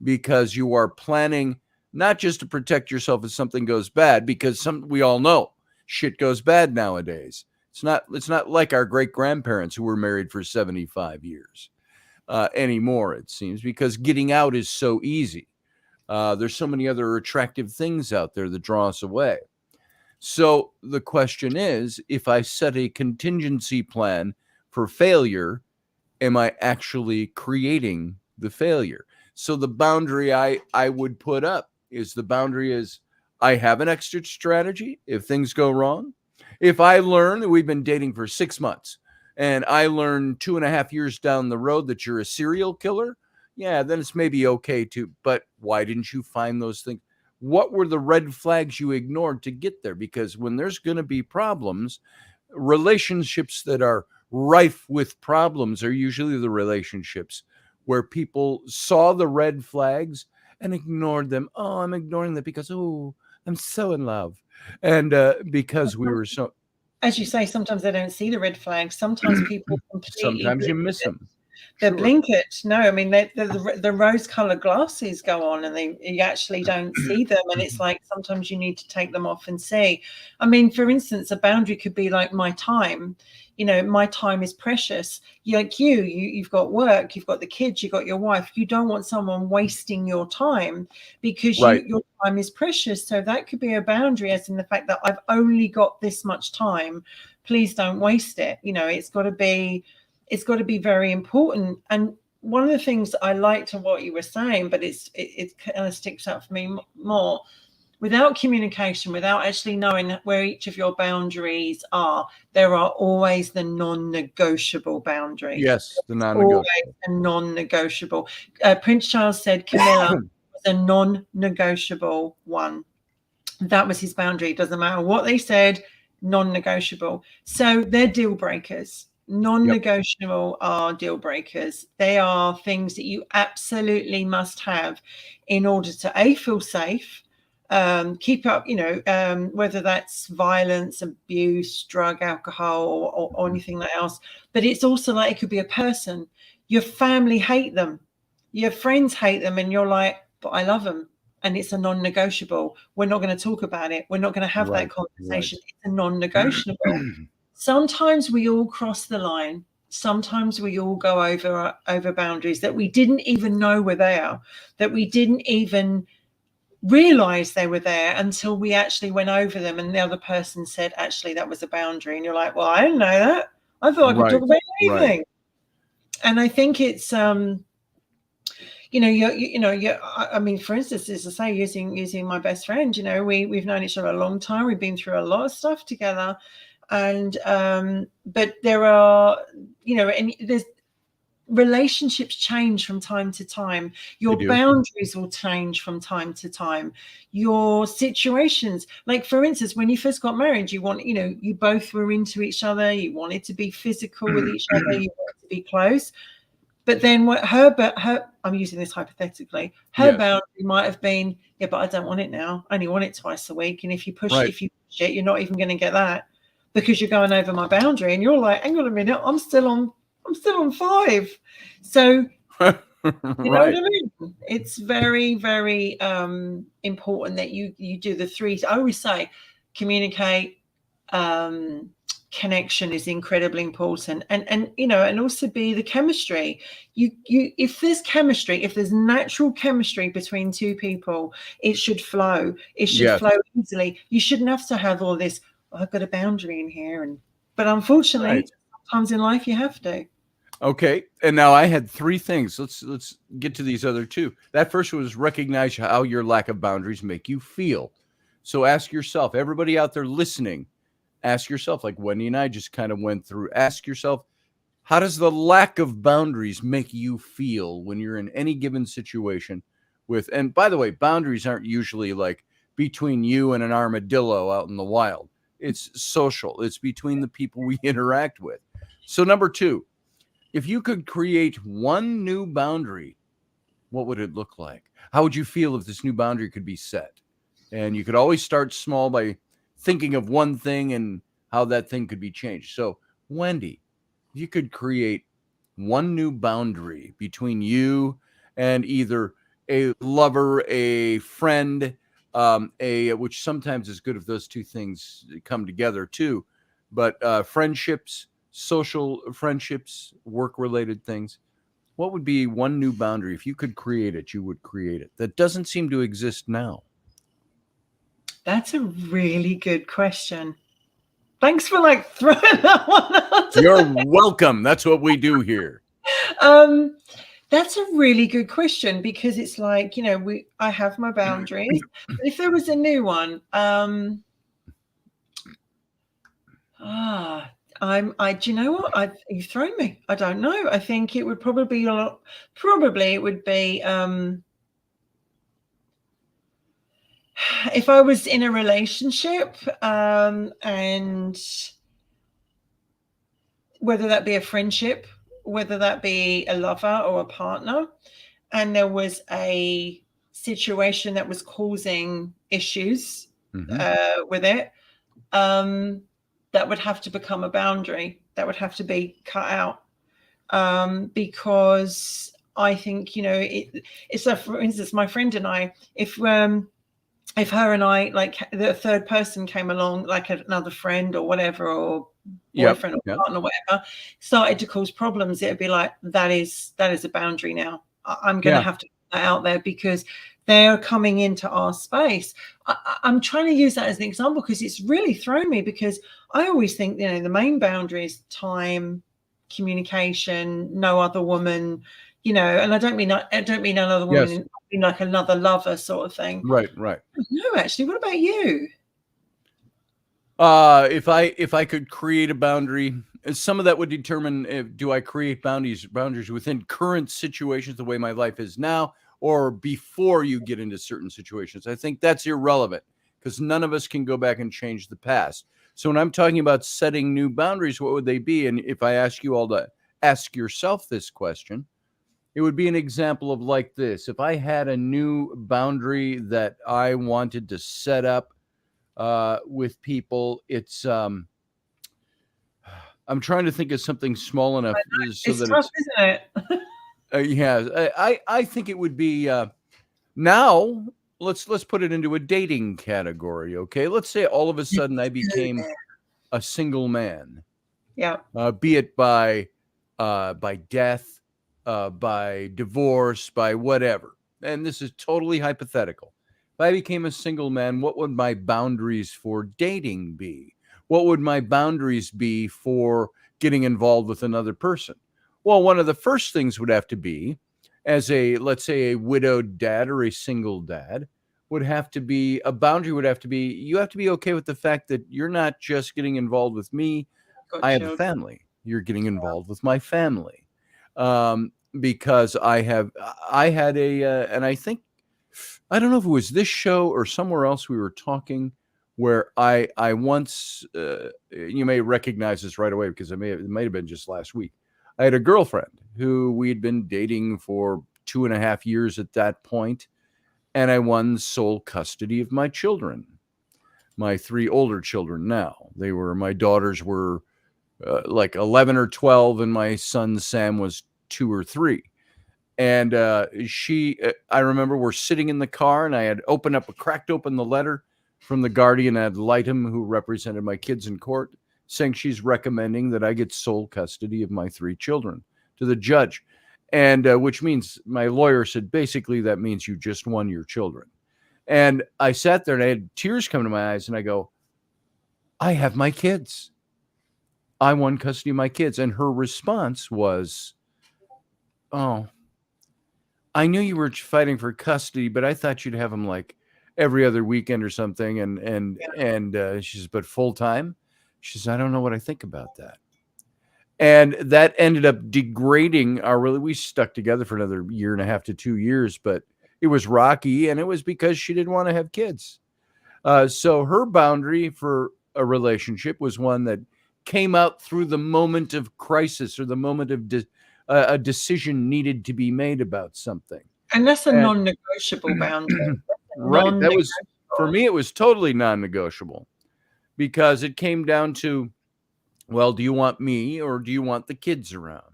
because you are planning not just to protect yourself if something goes bad, because we all know shit goes bad nowadays. It's not like our great grandparents who were married for 75 years anymore, it seems, because getting out is so easy. There's so many other attractive things out there that draw us away. So the question is, if I set a contingency plan for failure, am I actually creating the failure? So the boundary I would put up is, the boundary is, I have an exit strategy if things go wrong. If I learn that we've been dating for 6 months and I learn 2.5 years down the road that you're a serial killer, yeah, then it's maybe okay to, but why didn't you find those things? What were the red flags you ignored to get there? Because when there's going to be problems, relationships that are rife with problems are usually the relationships where people saw the red flags and ignored them. Oh, I'm ignoring that because, oh, I'm so in love. And because we were so, as you say, sometimes they don't see the red flags. Sometimes people completely, sometimes you miss them. they Sure. blink it. No, I mean, the rose-colored glasses go on and you actually don't see them. And it's like, sometimes you need to take them off and see. I mean, for instance, a boundary could be like my time. You know, my time is precious. Like you've got work, you've got the kids, you've got your wife. You don't want someone wasting your time, because Right. your time is precious. So that could be a boundary, as in the fact that I've only got this much time. Please don't waste it. You know, it's got to be very important. And one of the things I liked of what you were saying, but it kind of sticks out for me more, without communication, without actually knowing where each of your boundaries are, there are always the non-negotiable boundaries. Yes, the non-negotiable. Always a non-negotiable. Prince Charles said Camilla was a non-negotiable one. That was his boundary. It doesn't matter what they said, non-negotiable. So they're deal breakers. Non-negotiable are deal breakers. They are things that you absolutely must have in order to feel safe, keep up, whether that's violence, abuse, drug, alcohol, or anything like else. But it's also like, it could be a person. Your family hate them, your friends hate them, and you're like, but I love them. And it's a non-negotiable. We're not going to talk about it. We're not going to have that conversation. Right. It's a non-negotiable. Sometimes we all cross the line. Sometimes we all go over boundaries that we didn't even know were there, that we didn't even realize they were there until we actually went over them and the other person said, actually, that was a boundary. And you're like, well, I didn't know that. I thought I could talk Right. about Right. anything. And I think it's, I mean, for instance, as I say, using my best friend, we've known each other a long time. We've been through a lot of stuff together. And, but there are, and there's, relationships change from time to time. Your boundaries will change from time to time. Your situations, like for instance, when you first got married, you both were into each other. You wanted to be physical with each other. You wanted to be close. But then I'm using this hypothetically, her boundary might have been, yeah, but I don't want it now. I only want it twice a week. And if you push it, you're not even going to get that because you're going over my boundary. And you're like, hang on a minute, I'm still on 5. So you know what I mean? It's very, very important that you do the 3. I always say communicate, connection is incredibly important, and also be the chemistry. If there's natural chemistry between 2 people, it should flow. It should flow easily. You shouldn't have to have all this, I've got a boundary in here, but unfortunately sometimes in life you have to. Okay. And now I had 3 things. Let's get to these other 2. That first was recognize how your lack of boundaries make you feel. So ask yourself, everybody out there listening, ask yourself, like Wendy and I just kind of went through, ask yourself, how does the lack of boundaries make you feel when you're in any given situation and by the way, boundaries aren't usually like between you and an armadillo out in the wild. It's social. It's between the people we interact with. So number 2, if you could create one new boundary, what would it look like? How would you feel if this new boundary could be set? And you could always start small by thinking of one thing and how that thing could be changed. So, Wendy, if you could create one new boundary between you and either a lover, a friend, which sometimes is good if those 2 things come together too, but friendships, social friendships, work-related things. What would be one new boundary? If you could create it, you would create it. That doesn't seem to exist now. That's a really good question. Thanks for throwing that one out. You're welcome. That's what we do here. That's a really good question because it's like, I have my boundaries. But if there was a new one, do you know what? You've thrown me. I don't know. I think it would probably be, if I was in a relationship, and whether that be a friendship, whether that be a lover or a partner, and there was a situation that was causing issues with it, that would have to become a boundary. That would have to be cut out, because I think, it's like, for instance, my friend and I, if her and I, like the third person came along, like another friend or whatever, or boyfriend or partner, whatever, started to cause problems, it would be like, that is a boundary now. I'm going to have to put that out there because they're coming into our space. I'm trying to use that as an example because it's really thrown me, because I always think, the main boundary is time, communication, no other woman, and I don't mean another woman, I mean like another lover sort of thing. Right. No, actually, what about you? If I could create a boundary, some of that would determine do I create boundaries within current situations, the way my life is now, or before you get into certain situations. I think that's irrelevant because none of us can go back and change the past. So when I'm talking about setting new boundaries, what would they be? And if I ask you all to ask yourself this question, it would be an example of like this. If I had a new boundary that I wanted to set up with people, it's I'm trying to think of something small enough so that tough, isn't it? Yeah, I think it would be now. Let's put it into a dating category. Okay, let's say all of a sudden I became a single man. Yeah. Be it by death, by divorce, by whatever. And this is totally hypothetical. I became a single man, what would my boundaries for dating be? What would my boundaries be for getting involved with another person? Well, one of the first things would have to be, as a, let's say, a widowed dad or a single dad, would have to be a boundary, would have to be, you have to be okay with the fact that you're not just getting involved with me. Got I have a children. family. You're getting involved with my family. Because I had and I think, I don't know if it was this show or somewhere else we were talking, where I once, you may recognize this right away because it might have been just last week. I had a girlfriend who we had been dating for 2.5 years at that point, and I won sole custody of my children, my 3 older children. Now my daughters were like 11 or 12, and my son Sam was 2 or 3. And I remember we're sitting in the car, and I had cracked open the letter from the guardian ad litem who represented my kids in court, saying she's recommending that I get sole custody of my 3 children to the judge. And which means, my lawyer said, basically, that means you just won your children. And I sat there and I had tears coming to my eyes, and I go, I have my kids. I won custody of my kids. And her response was, oh, I knew you were fighting for custody, but I thought you'd have them like every other weekend or something. And she says, but full time? She says, I don't know what I think about that. And that ended up degrading we stuck together for another 1.5 to 2 years, but it was rocky, and it was because she didn't want to have kids. So her boundary for a relationship was one that came out through the moment of crisis, or the moment of a decision needed to be made about something. And that's a non-negotiable boundary. Right. That was, for me, it was totally non-negotiable, because it came down to, well, do you want me or do you want the kids around?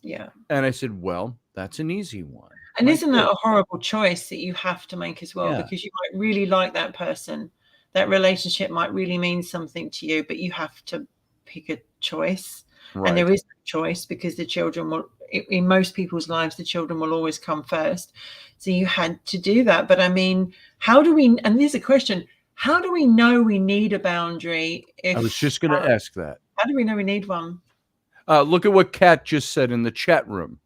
Yeah. And I said, well, that's an easy one. And isn't that a horrible choice that you have to make as well? Yeah. Because you might really like that person. That relationship might really mean something to you, but you have to pick a choice. Right. And there is no choice, because the children will, in most people's lives, the children will always come first. So you had to do that. But I mean, and there's a question, how do we know we need a boundary? I was just going to ask that. How do we know we need one? Look at what Kat just said in the chat room.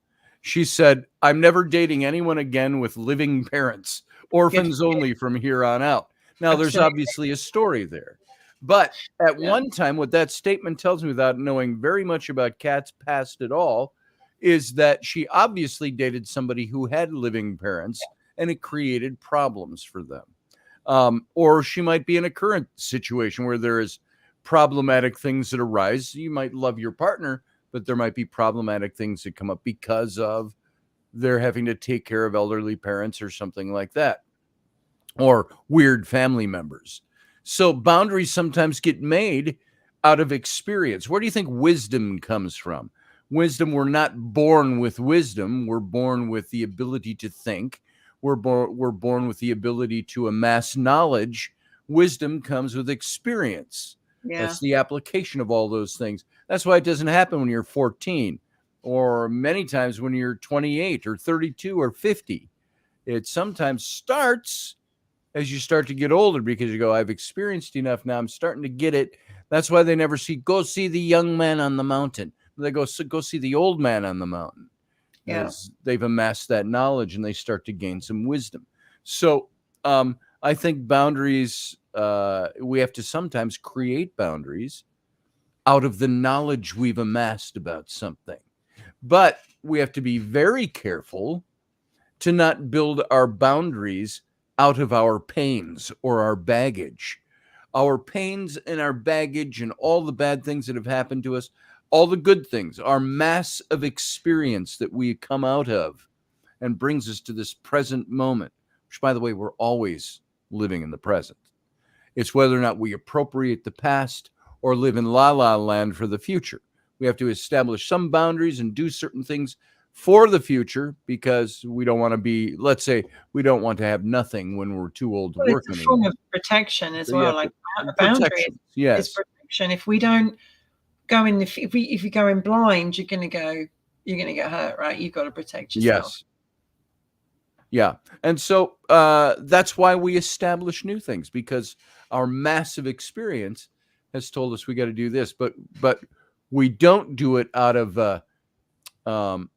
She said, I'm never dating anyone again with living parents. Orphans only from here on out. Now, there's obviously a story there. But at one time, what that statement tells me, without knowing very much about Kat's past at all, is that she obviously dated somebody who had living parents, and it created problems for them. Or she might be in a current situation where there is problematic things that arise. You might love your partner, but there might be problematic things that come up because of they're having to take care of elderly parents or something like that, or weird family members. So boundaries sometimes get made out of experience. Where do you think wisdom comes from? Wisdom, we're not born with wisdom. We're born with the ability to think. We're born with the ability to amass knowledge. Wisdom comes with experience. Yeah. That's the application of all those things. That's why it doesn't happen when you're 14, or many times when you're 28 or 32 or 50. It sometimes starts as you start to get older, because you go, I've experienced enough now. I'm starting to get it. That's why they never go see the young man on the mountain. They go see the old man on the mountain. Yeah. They've amassed that knowledge, and they start to gain some wisdom. So I think boundaries, we have to sometimes create boundaries out of the knowledge we've amassed about something. But we have to be very careful to not build our boundaries out of our pains or our baggage. Our pains and our baggage and all the bad things that have happened to us, all the good things, our mass of experience that we come out of and brings us to this present moment, which, by the way, we're always living in the present. It's whether or not we appropriate the past or live in la-la land for the future. We have to establish some boundaries and do certain things for the future, because we don't want to be, let's say, we don't want to have nothing when we're too old to work anymore. It's a form of protection as well. Like boundaries, yes, it's protection. If we don't go in, if you go in blind, you're going to get hurt, right? You've got to protect yourself. Yeah. And so that's why we establish new things, because our massive experience has told us we got to do this, but we don't do it out of um,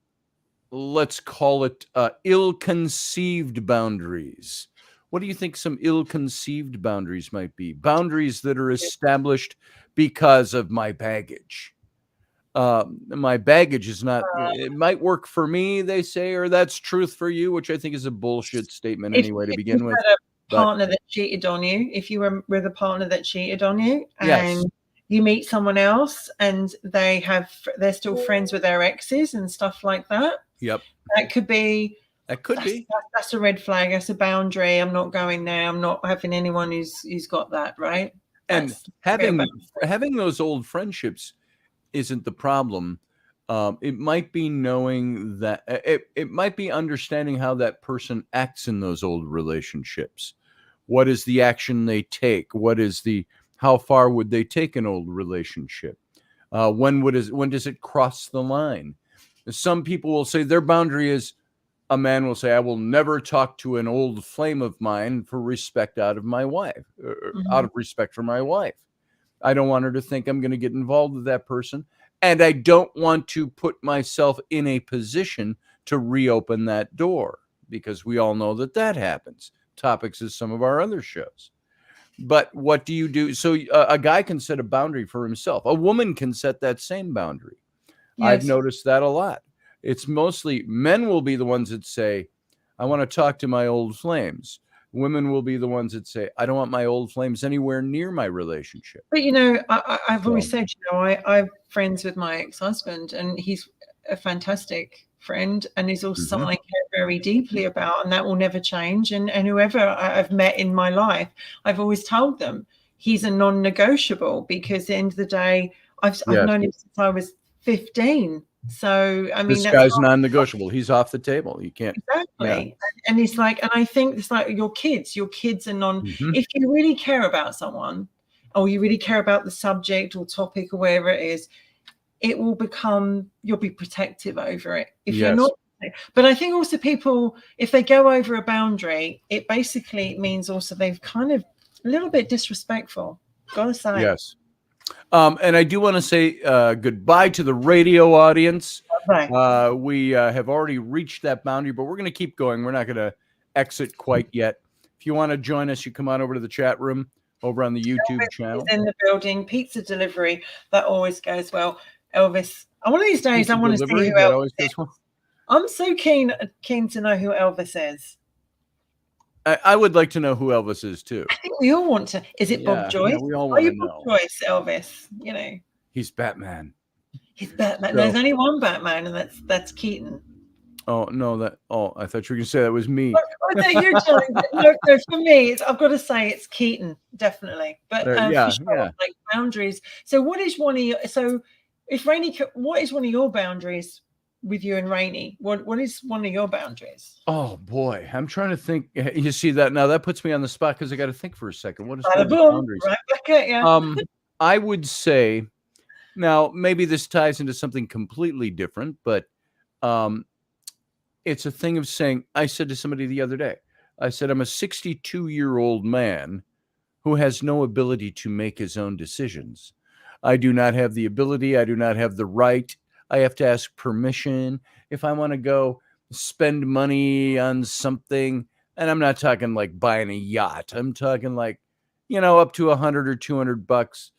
let's call it ill-conceived boundaries. What do you think some ill-conceived boundaries might be? Boundaries that are established because of my baggage. My baggage is not, it might work for me, they say, or that's truth for you, which I think is a bullshit statement anyway to If you begin with. had a But partner that cheated on you, if you were with a partner that cheated on you, yes, and you meet someone else and they're still friends with their exes and stuff like that, yep, that could be that could be. that's a red flag. That's a boundary. I'm not going there. I'm not having anyone who's got that, right? And That's a bit of having those old friendships isn't the problem. It might be knowing that it might be understanding how that person acts in those old relationships. What is the action they take? How far would they take an old relationship? When does it cross the line? Some people will say their boundary is, a man will say, I will never talk to an old flame of mine for respect out of my wife, out of respect for my wife. I don't want her to think I'm going to get involved with that person. And I don't want to put myself in a position to reopen that door, because we all know that happens. Topics is some of our other shows. But what do you do? So a guy can set a boundary for himself. A woman can set that same boundary. I've yes. noticed that a lot. It's mostly men will be the ones that say, I want to talk to my old flames. Women will be the ones that say, I don't want my old flames anywhere near my relationship. But I've always said, I'm friends with my ex-husband, and he's a fantastic friend, and he's also someone I care very deeply about, and that will never change. And whoever I've met in my life, I've always told them he's a non-negotiable, because at the end of the day, I've known him since I was 15. So I mean, This that's guy's non-negotiable. He's off the table. You can't. exactly. And it's like, and I think it's like your kids are Mhm. if you really care about someone, or you really care about the subject or topic or wherever it is, it will become, you'll be protective over it. If you're Yes. not, but I think also people, if they go over a boundary, it basically means also they've kind of a little bit disrespectful. Gotta say. Yes. And I do want to say goodbye to the radio audience. Bye. We have already reached that boundary, but we're going to keep going. We're not going to exit quite yet. If you want to join us, you come on over to the chat room over on the YouTube channel. In the building, pizza delivery, that always goes well. Elvis, one of these days, Pizza I want to delivery, see who that Elvis always is. goes well. I'm so keen to know who Elvis is. I would like to know who Elvis is too. I think we all want to. Is it Bob Joyce? Yeah, we all Are want to you know. Bob Joyce, Elvis? You know, He's Batman. he's Batman. So- There's only one Batman, and that's Keaton. Oh no, I thought you were going to say that was me. Oh, no, you're telling me. No, for me, I've got to say it's Keaton, definitely. But Yeah, for sure, like boundaries. So, what is one of your? So, if Rainey, what is one of your boundaries with you and Rainey? What is one of your boundaries? Oh boy, I'm trying to think. You see that now? That puts me on the spot because I got to think for a second. What is one of the Boom, boundaries? right back at you. I would say, now maybe this ties into something completely different, but it's a thing of saying, I said to somebody the other day, I said, I'm a 62-year-old man who has no ability to make his own decisions. I do not have the ability. I do not have the right. I have to ask permission if I want to go spend money on something. And I'm not talking like buying a yacht. I'm talking like, up to 100 or 200 bucks,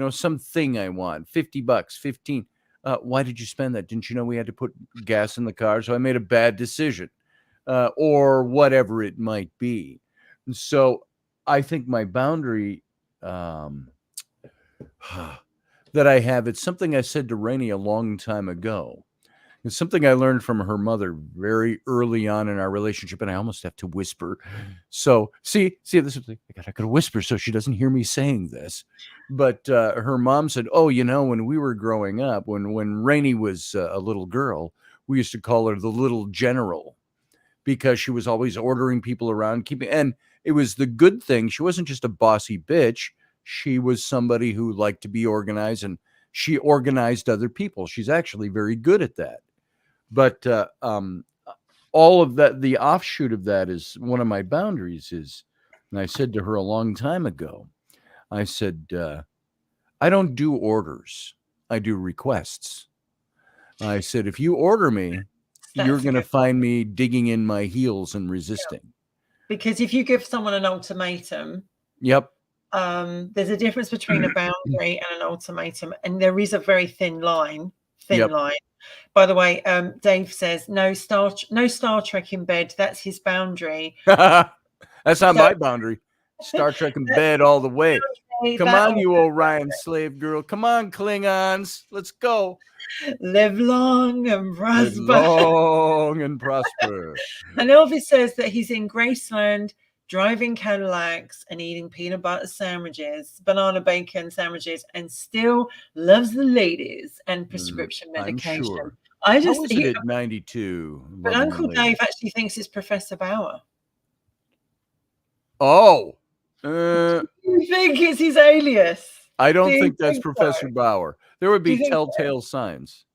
something I want, 50 bucks, 15. Why did you spend that? Didn't you know we had to put gas in the car? So I made a bad decision, or whatever it might be. And so I think my boundary that I have, it's something I said to Rainey a long time ago. It's something I learned from her mother very early on in our relationship, and I almost have to whisper. So see, this is, I gotta whisper so she doesn't hear me saying this. But her mom said, "Oh, when we were growing up, when Rainey was a little girl, we used to call her the little general, because she was always ordering people around, and it was the good thing. She wasn't just a bossy bitch. She was somebody who liked to be organized, and she organized other people. She's actually very good at that." But all of that, the offshoot of that is one of my boundaries is, and I said to her a long time ago, I said, I don't do orders, I do requests. I said, if you order me, you're That's a going to good one. find me digging in my heels and resisting. Because if you give someone an ultimatum, Yep. there's a difference between a boundary and an ultimatum, and there is a very thin line. Yep. By the way, Dave says no Star Trek in bed. That's his boundary. That's not So my boundary. Star Trek in bed all the way. Come on, you Orion slave girl. Come on, Klingons. Let's go. live long and Live prosper. long and prosper. And Elvis says that he's in Graceland driving Cadillacs and eating peanut butter sandwiches, banana bacon sandwiches, and still loves the ladies and prescription medication. I'm sure. I How just was it at 92? But Uncle Dave actually thinks it's Professor Bauer. Oh. Do you think it's his alias? I don't think that's Professor Bauer. There would be telltale signs.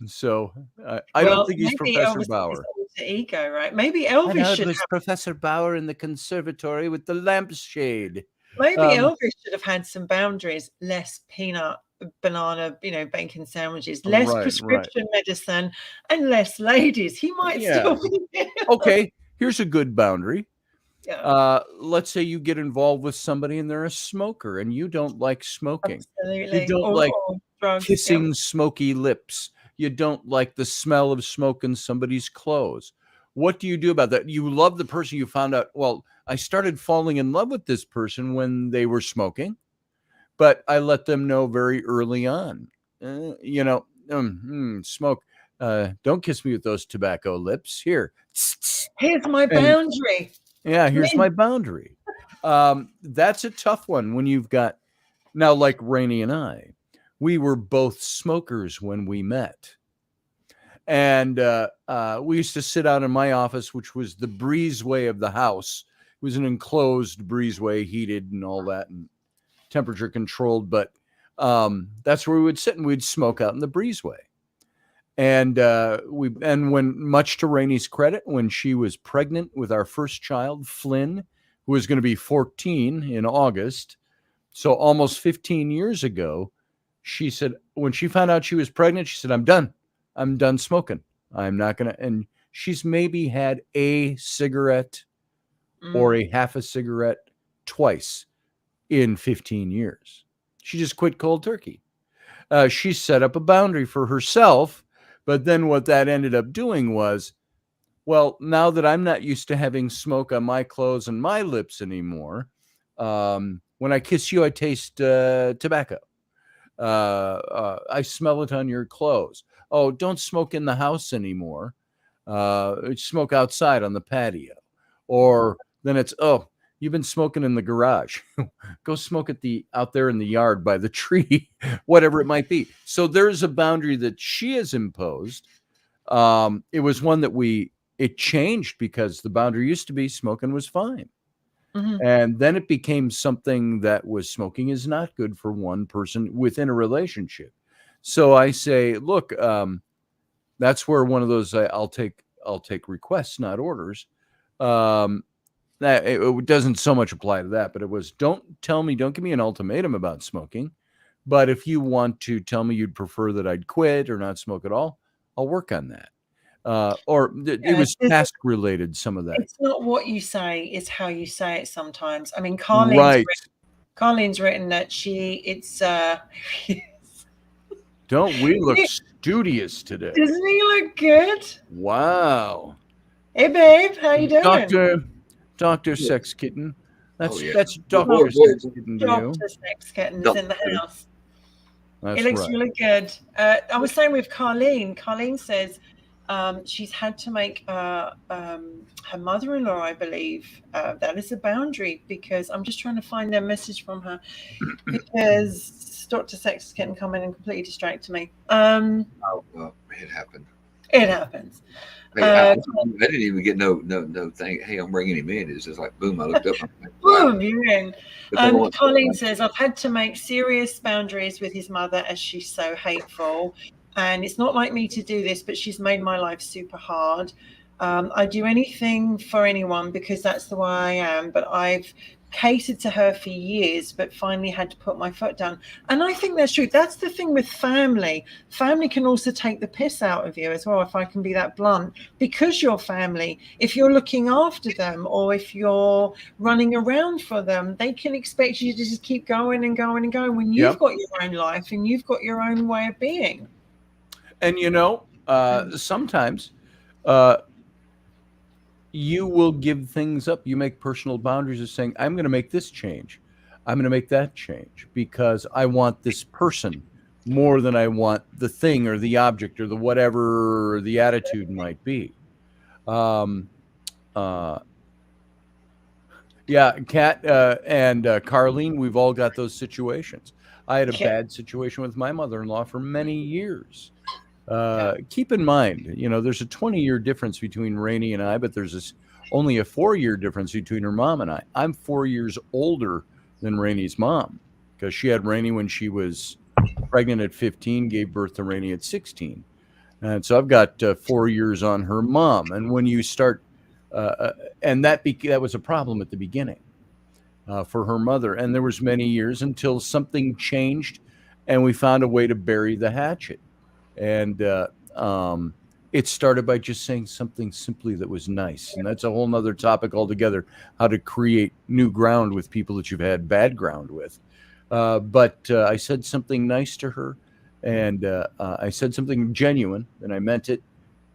So I don't think he's Professor Bauer. Alter ego, right? Maybe Elvis should have Professor Bauer in the conservatory with the lampshade. Maybe Elvis should have had some boundaries: less peanut, banana, bacon sandwiches, less prescription medicine, and less ladies. He might still be. Okay, here's a good boundary. Yeah. Let's say you get involved with somebody and they're a smoker and you don't like smoking. Absolutely. You don't like kissing smoky lips. You don't like the smell of smoke in somebody's clothes. What do you do about that? You love the person, you found out, well, I started falling in love with this person when they were smoking, but I let them know very early on, smoke. Don't kiss me with those tobacco lips. Here's my boundary. Yeah, here's my boundary. That's a tough one when you've got, now like Rainey and I, we were both smokers when we met. And we used to sit out in my office, which was the breezeway of the house. It was an enclosed breezeway, heated and all that, and temperature controlled. But that's where we would sit and we'd smoke out in the breezeway. And when, much to Rainey's credit, when she was pregnant with our first child, Flynn, who was going to be 14 in August, so almost 15 years ago, she said, when she found out she was pregnant, she said, I'm done smoking. I'm not going to. And she's maybe had a cigarette or a half a cigarette twice in 15 years. She just quit cold turkey. She set up a boundary for herself. But then what that ended up doing was, well, now that I'm not used to having smoke on my clothes and my lips anymore, when I kiss you, I taste tobacco. I smell it on your clothes. Oh, don't smoke in the house anymore. Smoke outside on the patio. Or then it's, oh, you've been smoking in the garage. Go smoke out there in the yard by the tree, whatever it might be. So there's a boundary that she has imposed. It was one that it changed because the boundary used to be smoking was fine. Mm-hmm. And then it became something that was smoking is not good for one person within a relationship. So I say, look, that's where one of those, I'll take requests, not orders. That it doesn't so much apply to that, but it was, don't give me an ultimatum about smoking. But if you want to tell me you'd prefer that I'd quit or not smoke at all, I'll work on that. It was task related, some of that. It's not what you say, it's how you say it sometimes. I mean, Carlene's written that don't we look studious today? Doesn't he look good? Wow. Hey, babe, how you doing? Dr. Sex Kitten. That's Dr. Sex Kitten to you. Dr. Sex Kitten's in the house. It looks really good. I was saying with Carlene. Carlene says she's had to make her mother-in-law, I believe, that is a boundary, because I'm just trying to find a message from her, because Dr. Sex Kitten come in and completely distracted me. It happened. It happens. Hey, I didn't even get no thing. Hey, I'm bringing him in. It's just like, boom, I looked up. Like, boom, you're in. Colleen says, I've had to make serious boundaries with his mother as she's so hateful. And it's not like me to do this, but she's made my life super hard. I do anything for anyone because that's the way I am. But I've catered to her for years, but finally had to put my foot down. And I think that's true. That's the thing with family. Family can also take the piss out of you as well, if I can be that blunt, because you're family. If you're looking after them or if you're running around for them, they can expect you to just keep going and going and going when you've got your own life and you've got your own way of being. And sometimes you will give things up. You make personal boundaries of saying, I'm going to make this change. I'm going to make that change because I want this person more than I want the thing or the object or the whatever the attitude might be. Yeah, Kat and Carlene, we've all got those situations. I had a bad situation with my mother-in-law for many years. Keep in mind, there's a 20-year difference between Rainey and I, but there's only a 4-year difference between her mom and I. I'm 4 years older than Rainey's mom because she had Rainey when she was pregnant at 15, gave birth to Rainey at 16. And so I've got 4 years on her mom. And when you start, and that was a problem at the beginning for her mother. And there was many years until something changed and we found a way to bury the hatchet. And it started by just saying something simply that was nice. And that's a whole nother topic altogether, how to create new ground with people that you've had bad ground with. But I said something nice to her, and I said something genuine, and I meant it.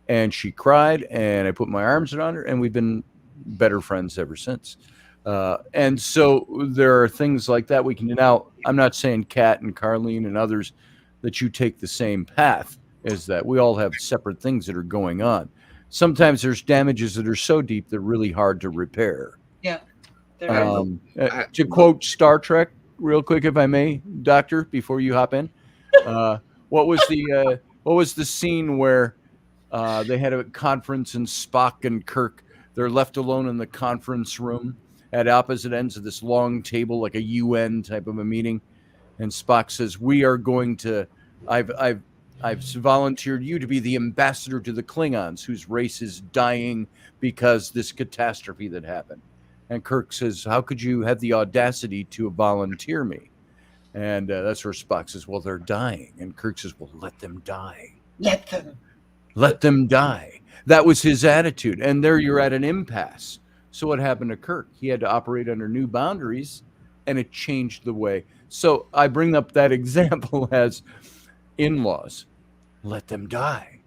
And she cried, and I put my arms around her, and we've been better friends ever since. And so there are things like that we can do. Now, I'm not saying Kat and Carlene and others that you take the same path as that. We all have separate things that are going on. Sometimes there's damages that are so deep they're really hard to repair. Yeah. To quote Star Trek real quick, if I may, Doctor, before you hop in, what was the scene where they had a conference and Spock and Kirk, they're left alone in the conference room at opposite ends of this long table, like a UN type of a meeting. And Spock says, "We are going to. I've volunteered you to be the ambassador to the Klingons, whose race is dying because this catastrophe that happened." And Kirk says, "How could you have the audacity to volunteer me?" And that's where Spock says, "Well, they're dying." And Kirk says, "Well, let them die. Let them die." That was his attitude. And there you're at an impasse. So what happened to Kirk? He had to operate under new boundaries, and it changed the way. So I bring up that example as in-laws. Let them die.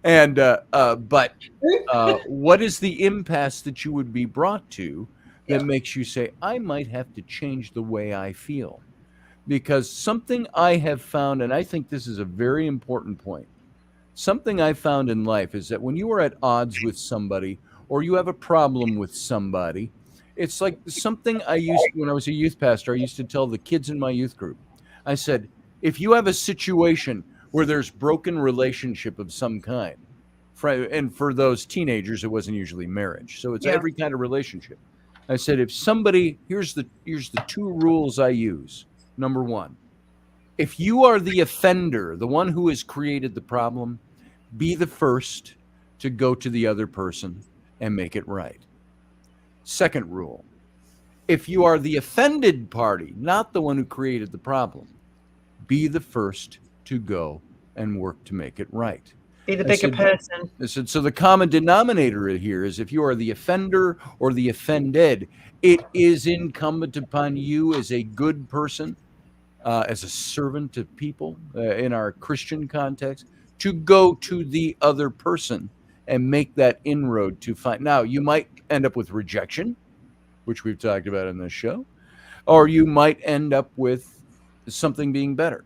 And but what is the impasse that you would be brought to that makes you say, I might have to change the way I feel? Because something I have found, and I think this is a very important point, something I found in life is that when you are at odds with somebody or you have a problem with somebody, it's like something I used when I was a youth pastor. I used to tell the kids in my youth group. I said, if you have a situation where there's broken relationship of some kind, and for those teenagers, it wasn't usually marriage. So it's every kind of relationship. I said, if somebody, here's the 2 rules I use. Number 1, if you are the offender, the one who has created the problem, be the first to go to the other person and make it right. Second rule, if you are the offended party, not the one who created the problem, be the first to go and work to make it right. Be the bigger person. I said, so the common denominator here is if you are the offender or the offended, it is incumbent upon you as a good person, as a servant to people in our Christian context, to go to the other person and make that inroad to find. Now, you might end up with rejection, which we've talked about in this show, or you might end up with something being better.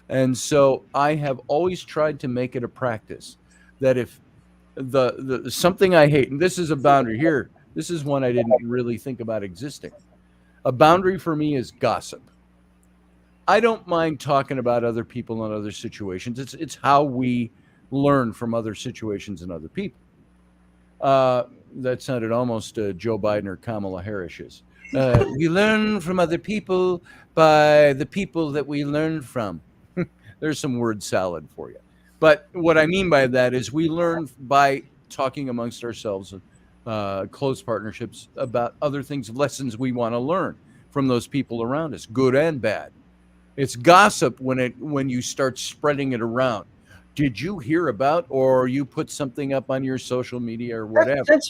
And so I have always tried to make it a practice that if the something I hate, and this is a boundary here, this is one I didn't really think about existing. A boundary for me is gossip. I don't mind talking about other people and other situations. It's how we learn from other situations and other people. That sounded almost Joe Biden or Kamala Harris. We learn from other people by the people that we learn from. There's some word salad for you. But what I mean by that is we learn by talking amongst ourselves, close partnerships about other things, lessons we want to learn from those people around us, good and bad. It's gossip when you start spreading it around. Did you hear about, or you put something up on your social media or whatever?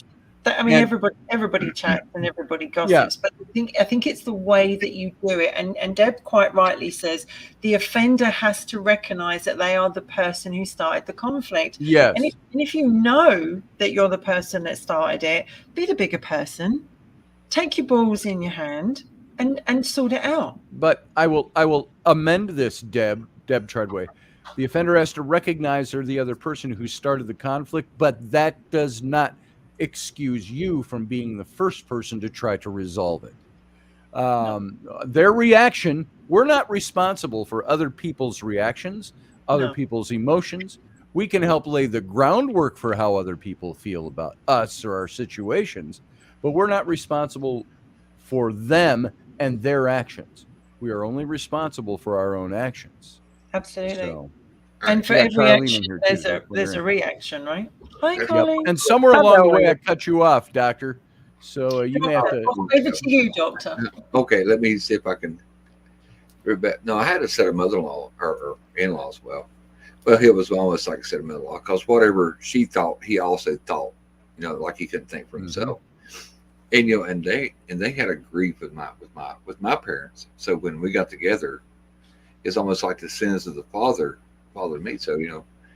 I mean, And- everybody chats and everybody gossips, Yeah. but I think it's the way that you do it. And Deb quite rightly says the offender has to recognise that they are the person who started the conflict. Yes. And if you know that you're the person that started it, be the bigger person. Take your balls in your hand and sort it out. But I will amend this, Deb Treadway. The offender has to recognize they're the other person who started the conflict, but that does not excuse you from being the first person to try to resolve it. Their reaction, we're not responsible for other people's reactions, other people's emotions. We can help lay the groundwork for how other people feel about us or our situations, but we're not responsible for them and their actions. We are only responsible for our own actions. Absolutely. So, and for every action, there's a reaction, right? Hi, Colleen. And somewhere along the way, I cut you off, Doctor. So you may have to. Over to you, Doctor. Okay, let me see if I can. No, I had a set of mother-in-law or in-laws. Well, he was almost like a set of mother-in-law because whatever she thought, he also thought. Like he couldn't think for himself. And and they had a grief with my parents. So when we got together, it's almost like the sins of the father bothered me. So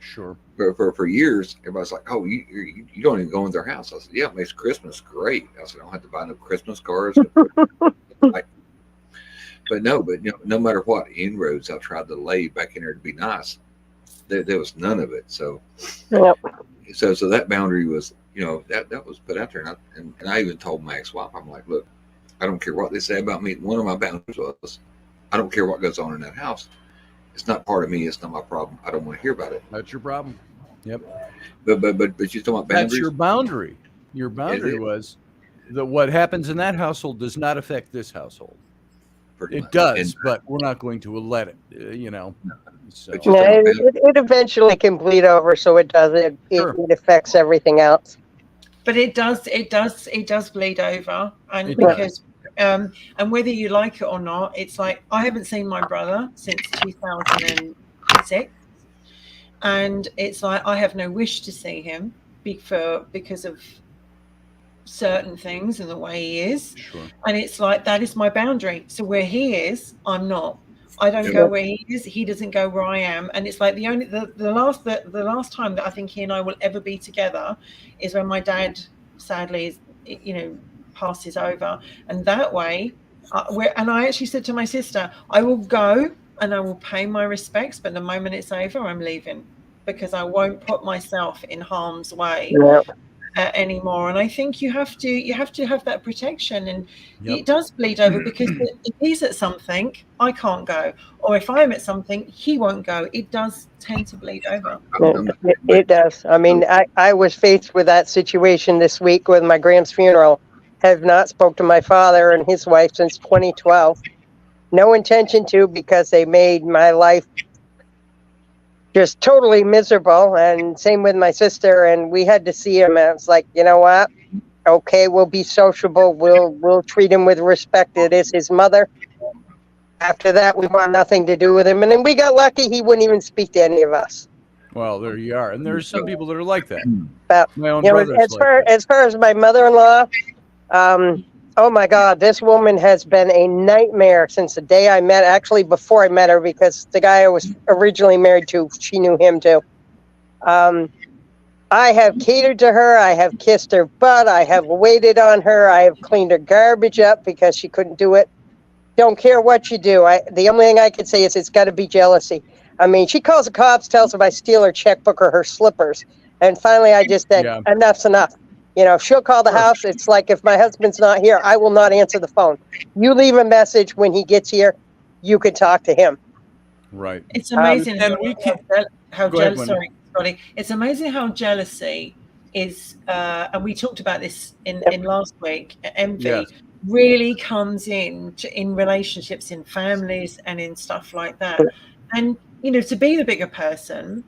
sure. For years, everybody's like, "Oh, you don't even go in their house." I said, "Yeah, it makes Christmas great." I said, "I don't have to buy no Christmas cards." But no matter what inroads I tried to lay back in there to be nice, there was none of it. So, so that boundary was. That was put out there, and I even told my ex-wife, I'm like, look, I don't care what they say about me. One of my boundaries was, I don't care what goes on in that house. It's not part of me. It's not my problem. I don't want to hear about it. That's your problem. Yep. But you talking about boundaries? That's your boundary. Your boundary was that what happens in that household does not affect this household. It does, but we're not going to let it. So. It eventually can bleed over, so it does. It affects everything else. But it does bleed over, and because and whether you like it or not, it's like I haven't seen my brother since 2006, and it's like I have no wish to see him because of certain things and the way he is. Sure. And it's like that is my boundary. So where he is, I'm not. I don't go where he is. He doesn't go where I am. And it's like the last time that I think he and I will ever be together is when my dad sadly passes over. And that way, and I actually said to my sister, I will go and I will pay my respects, but the moment it's over, I'm leaving because I won't put myself in harm's way. Anymore. And I think you have to have that protection, and it does bleed over because if he's at something, I can't go, or if I'm at something, he won't go. It does tend to bleed over. It does. I mean, I was faced with that situation this week with my Graham's funeral. Have not spoke to my father and his wife since 2012. No intention to, because they made my life just totally miserable. And same with my sister, and we had to see him, and it's like, you know what, okay, we'll be sociable, we'll treat him with respect. It is his mother. After that, we want nothing to do with him, and then we got lucky he wouldn't even speak to any of us. Well, there you are. And there's some people that are like that. But my own brother's as far as my mother-in-law, oh my God, this woman has been a nightmare since the day I met, actually before I met her, because the guy I was originally married to, she knew him too. I have catered to her. I have kissed her butt. I have waited on her. I have cleaned her garbage up because she couldn't do it. Don't care what you do. The only thing I could say is it's got to be jealousy. I mean, she calls the cops, tells them I steal her checkbook or her slippers. And finally, I just said, enough's enough. She'll call the house. It's like, if my husband's not here, I will not answer the phone. You leave a message when he gets here. You can talk to him. Right. It's amazing how jealous. Sorry, Scotty. It's amazing how jealousy is, and we talked about this in last week. Envy really comes in relationships, in families, and in stuff like that. And to be the bigger person,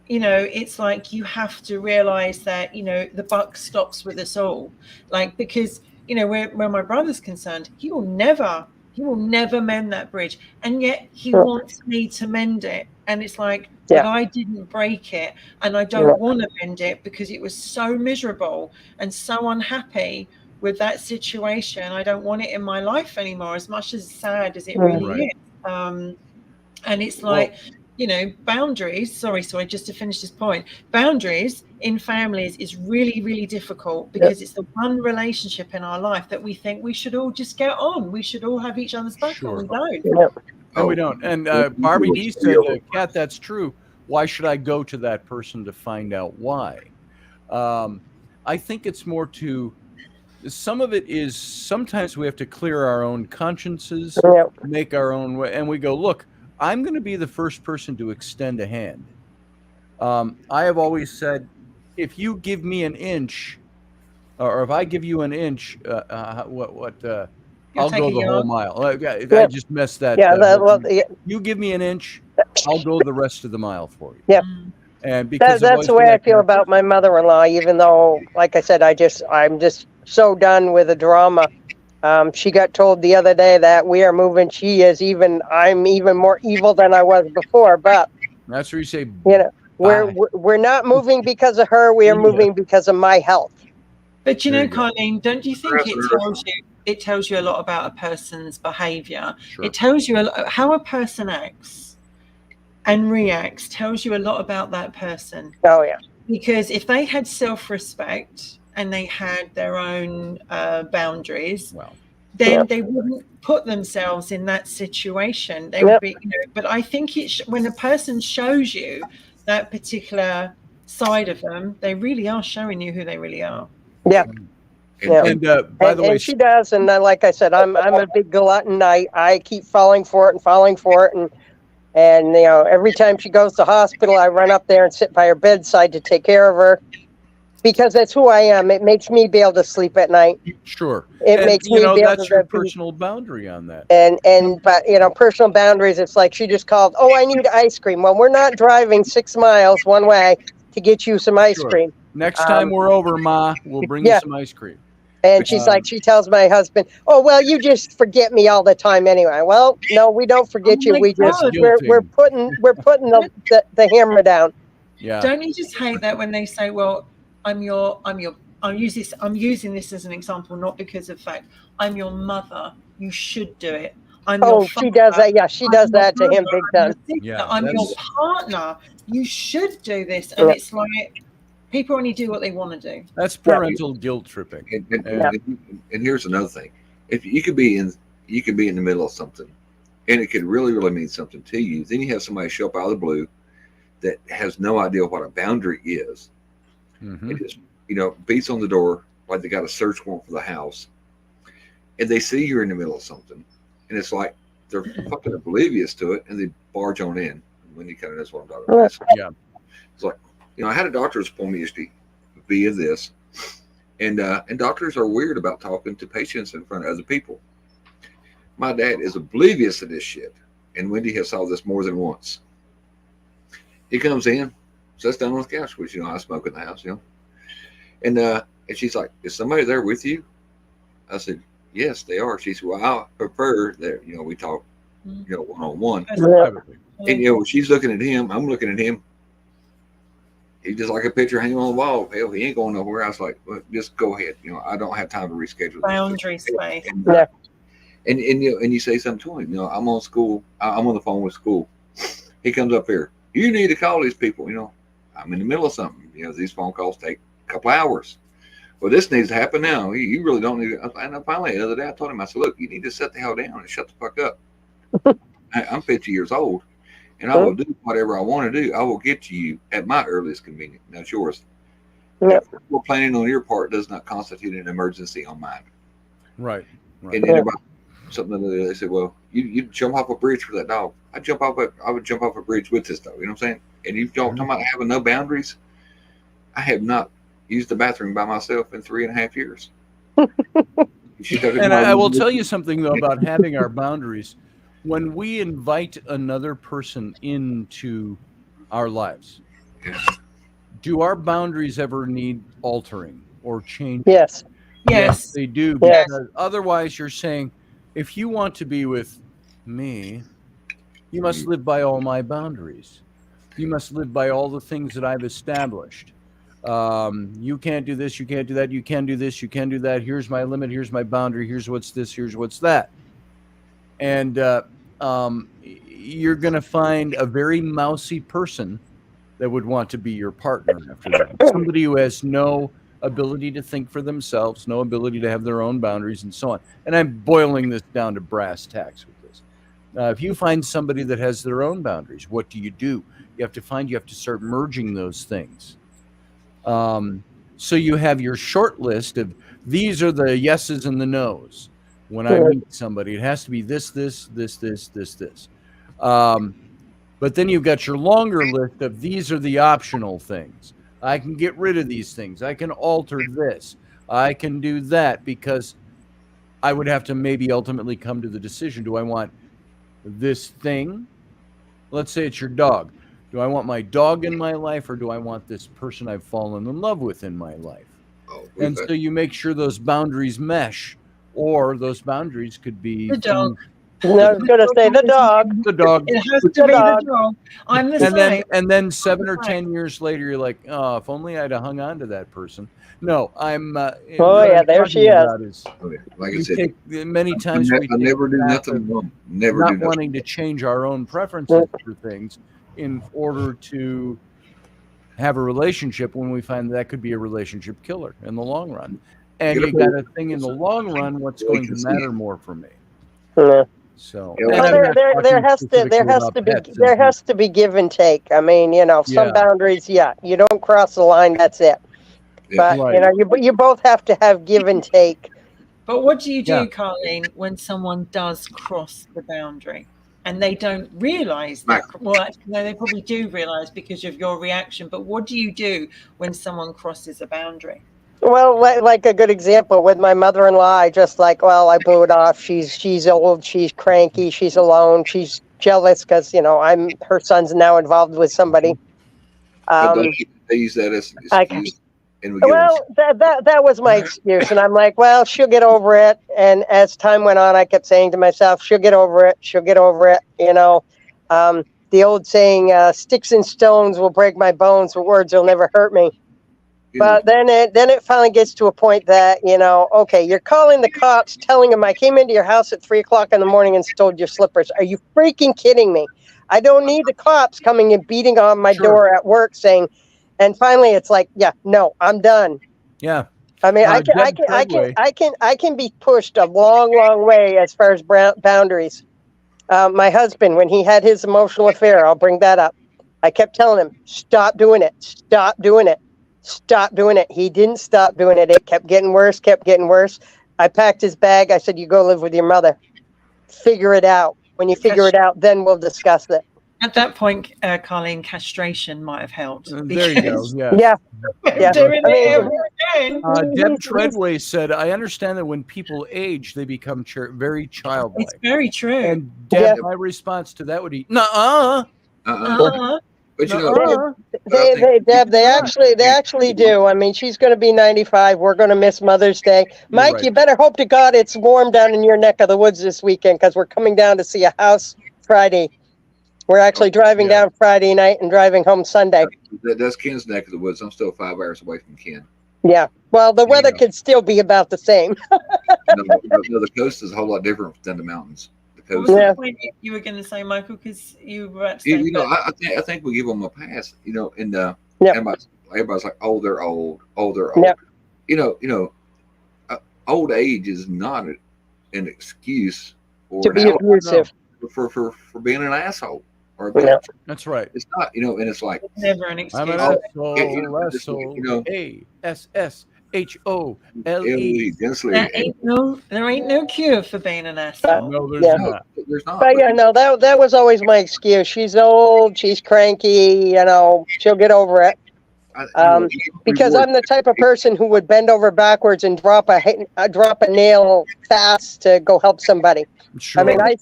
you know, it's like you have to realize that, you know, the buck stops with us all. Like, because, you know, where my brother's concerned, he will never mend that bridge. And yet he wants me to mend it. And it's like, but I didn't break it, and I don't want to mend it because it was so miserable and so unhappy with that situation. I don't want it in my life anymore, as much as sad as it really is. And it's like, you know, boundaries, sorry, just to finish this point, boundaries in families is really, really difficult because it's the one relationship in our life that we think we should all just get on. We should all have each other's back, and we don't. And we don't. And Barbie D said, Kat, that's true. Why should I go to that person to find out why? I think it's more to, some of it is sometimes we have to clear our own consciences, make our own way. And we go, look, I'm going to be the first person to extend a hand. I have always said, if you give me an inch, or if I give you an inch, I'll go the whole mile. I just messed that. You give me an inch, I'll go the rest of the mile for you. Yeah. And because that's the way I feel about my mother-in-law, even though, like I said, I'm just so done with the drama. She got told the other day that we are moving. I'm even more evil than I was before. But that's where you say, you know, we're not moving because of her. We are moving because of my health. But you know, Colleen, don't you think it tells you a lot about a person's behavior? Sure. It tells you how a person acts and reacts. Tells you a lot about that person. Oh yeah. Because if they had self-respect and they had their own boundaries, then they wouldn't put themselves in that situation. They would be, you know, but I think when a person shows you that particular side of them, they really are showing you who they really are. Yeah. And by the way, she does. And like I said, I'm a big glutton. I keep falling for it. And you know, every time she goes to hospital, I run up there and sit by her bedside to take care of her, because that's who I am. It makes me be able to sleep at night. Sure. It makes me be able that's your personal boundary on that. But you know, personal boundaries, it's like she just called, oh, I need ice cream. Well, we're not driving 6 miles one way to get you some ice cream. Next time we're over, Ma, we'll bring you some ice cream. And she's like, she tells my husband, oh, well, you just forget me all the time anyway. Well, no, we don't forget you. We just, we're putting the hammer down. Yeah. Don't you just hate that when they say, well, I'm using this as an example, not because of fact, I'm your mother, you should do it. She does that. Yeah, she does that to him big time. I'm your partner, you should do this. And it's like, people only do what they want to do. That's parental guilt tripping. And here's another thing: if you could be in the middle of something, and it could really, really mean something to you, then you have somebody show up out of the blue that has no idea what a boundary is. It just, you know, beats on the door like they got a search warrant for the house, and they see you're in the middle of something, and it's like they're fucking oblivious to it, and they barge on in. When you kind of knows what I'm talking about. Yeah, it's like, you know, I had a doctor's appointment yesterday via this, and doctors are weird about talking to patients in front of other people. My dad is oblivious to this shit, and Wendy has saw this more than once. He comes in, sits down on the couch, which, you know, I smoke in the house, you know, and she's like, "Is somebody there with you?" I said, "Yes, they are." She said, "Well, I prefer that, you know, we talk, you know, one-on-one." And, you know, she's looking at him, I'm looking at him. He's just like a picture hanging on the wall. Hell, he ain't going nowhere. I was like, well, just go ahead. You know, I don't have time to reschedule. Boundary space. And you know, and you say something to him. You know, I'm on the phone with school. He comes up here. You need to call these people. You know, I'm in the middle of something. You know, these phone calls take a couple hours. Well, this needs to happen now. You really don't need to. And finally, the other day, I told him, I said, look, you need to sit the hell down and shut the fuck up. I'm 50 years old. And I will do whatever I want to do. I will get to you at my earliest convenience. Now it's yours. Yep. We're planning on your part does not constitute an emergency on mine. Right. And everybody, something they said, well, you jump off a bridge for that dog. I would jump off a bridge with this dog. You know what I'm saying? And you don't talk about having no boundaries. I have not used the bathroom by myself in 3.5 years. And I will tell you something though about having our boundaries. When we invite another person into our lives, Do our boundaries ever need altering or changing? Yes. Yes. They do. Yes. Because otherwise, you're saying, if you want to be with me, you must live by all my boundaries. You must live by all the things that I've established. You can't do this. You can't do that. You can do this. You can do that. Here's my limit. Here's my boundary. Here's what's this. Here's what's that. And you're going to find a very mousy person that would want to be your partner after that. Somebody who has no ability to think for themselves, no ability to have their own boundaries, and so on. And I'm boiling this down to brass tacks with this. If you find somebody that has their own boundaries, what do? You have to start merging those things. So you have your short list of these are the yeses and the nos. When I meet somebody, it has to be this. But then you've got your longer list of these are the optional things. I can get rid of these things. I can alter this. I can do that, because I would have to maybe ultimately come to the decision. Do I want this thing? Let's say it's your dog. Do I want my dog in my life, or do I want this person I've fallen in love with in my life? And so you make sure those boundaries mesh, or those boundaries could be The dog. I was going to say the dog. The dog. It has to be the dog. I'm the same. And then 7 or 10 years later, you're like, oh, if only I'd have hung on to that person. No, I'm. Oh yeah, there she is. Like I said, many times I never do nothing wrong. Never not do nothing. wanting to change our own preferences for things in order to have a relationship, when we find that could be a relationship killer in the long run. And you got a thing in the long run, what's going to matter more for me? Yeah. So well, there has to be give and take. I mean, some boundaries, you don't cross the line, that's it. Yeah. But you both have to have give and take. But what do you do, Colleen, when someone does cross the boundary and they don't realize that? Well, actually, no, they probably do realize because of your reaction. But what do you do when someone crosses a boundary? Well, like a good example with my mother-in-law, I blew it off. She's old, she's cranky, she's alone, she's jealous because her son's now involved with somebody. They use that as an excuse. That was my excuse, and I'm like, well, she'll get over it. And as time went on, I kept saying to myself, she'll get over it. She'll get over it. The old saying, "Sticks and stones will break my bones, but words will never hurt me." But then it finally gets to a point that, okay, you're calling the cops, telling them I came into your house at 3:00 in the morning and stole your slippers. Are you freaking kidding me? I don't need the cops coming and beating on my door at work saying, and finally it's like, no, I'm done. Yeah. I mean, I can be pushed a long, long way as far as boundaries. My husband, when he had his emotional affair, I'll bring that up. I kept telling him, stop doing it. Stop doing it. Stop doing it. He didn't stop doing it. It kept getting worse, I packed his bag. I said, you go live with your mother. Figure it out. When you figure it out, then we'll discuss it. At that point, Colleen, castration might have helped. There you go. Yeah. Doing it every again. Deb Treadway said, I understand that when people age, they become very childlike. It's very true. And Deb, my response to that would be, nuh-uh. But they actually do. I mean, she's going to be 95. We're going to miss Mother's Day. Mike, you better hope to God it's warm down in your neck of the woods this weekend, because we're coming down to see a house Friday. We're actually driving down Friday night and driving home Sunday. That's Ken's neck of the woods. I'm still 5 hours away from Ken. Yeah. Well, the weather could still be about the same. No, the coast is a whole lot different than the mountains. What was the point you were going to say, Michael? Because you were about to say I think we give them a pass. And everybody's like, oh, they're old. Oh, they're old. Yep. Old age is not an excuse to be abusive for being an asshole. That's right. It's not, and it's like, never an excuse. I'm an asshole. ASSHOLE. There ain't no cure for being an asshole. No, there's not. There's not. But that was always my excuse. She's old, she's cranky, she'll get over it. Because I'm the type of person who would bend over backwards and drop a nail fast to go help somebody. Sure. I mean, I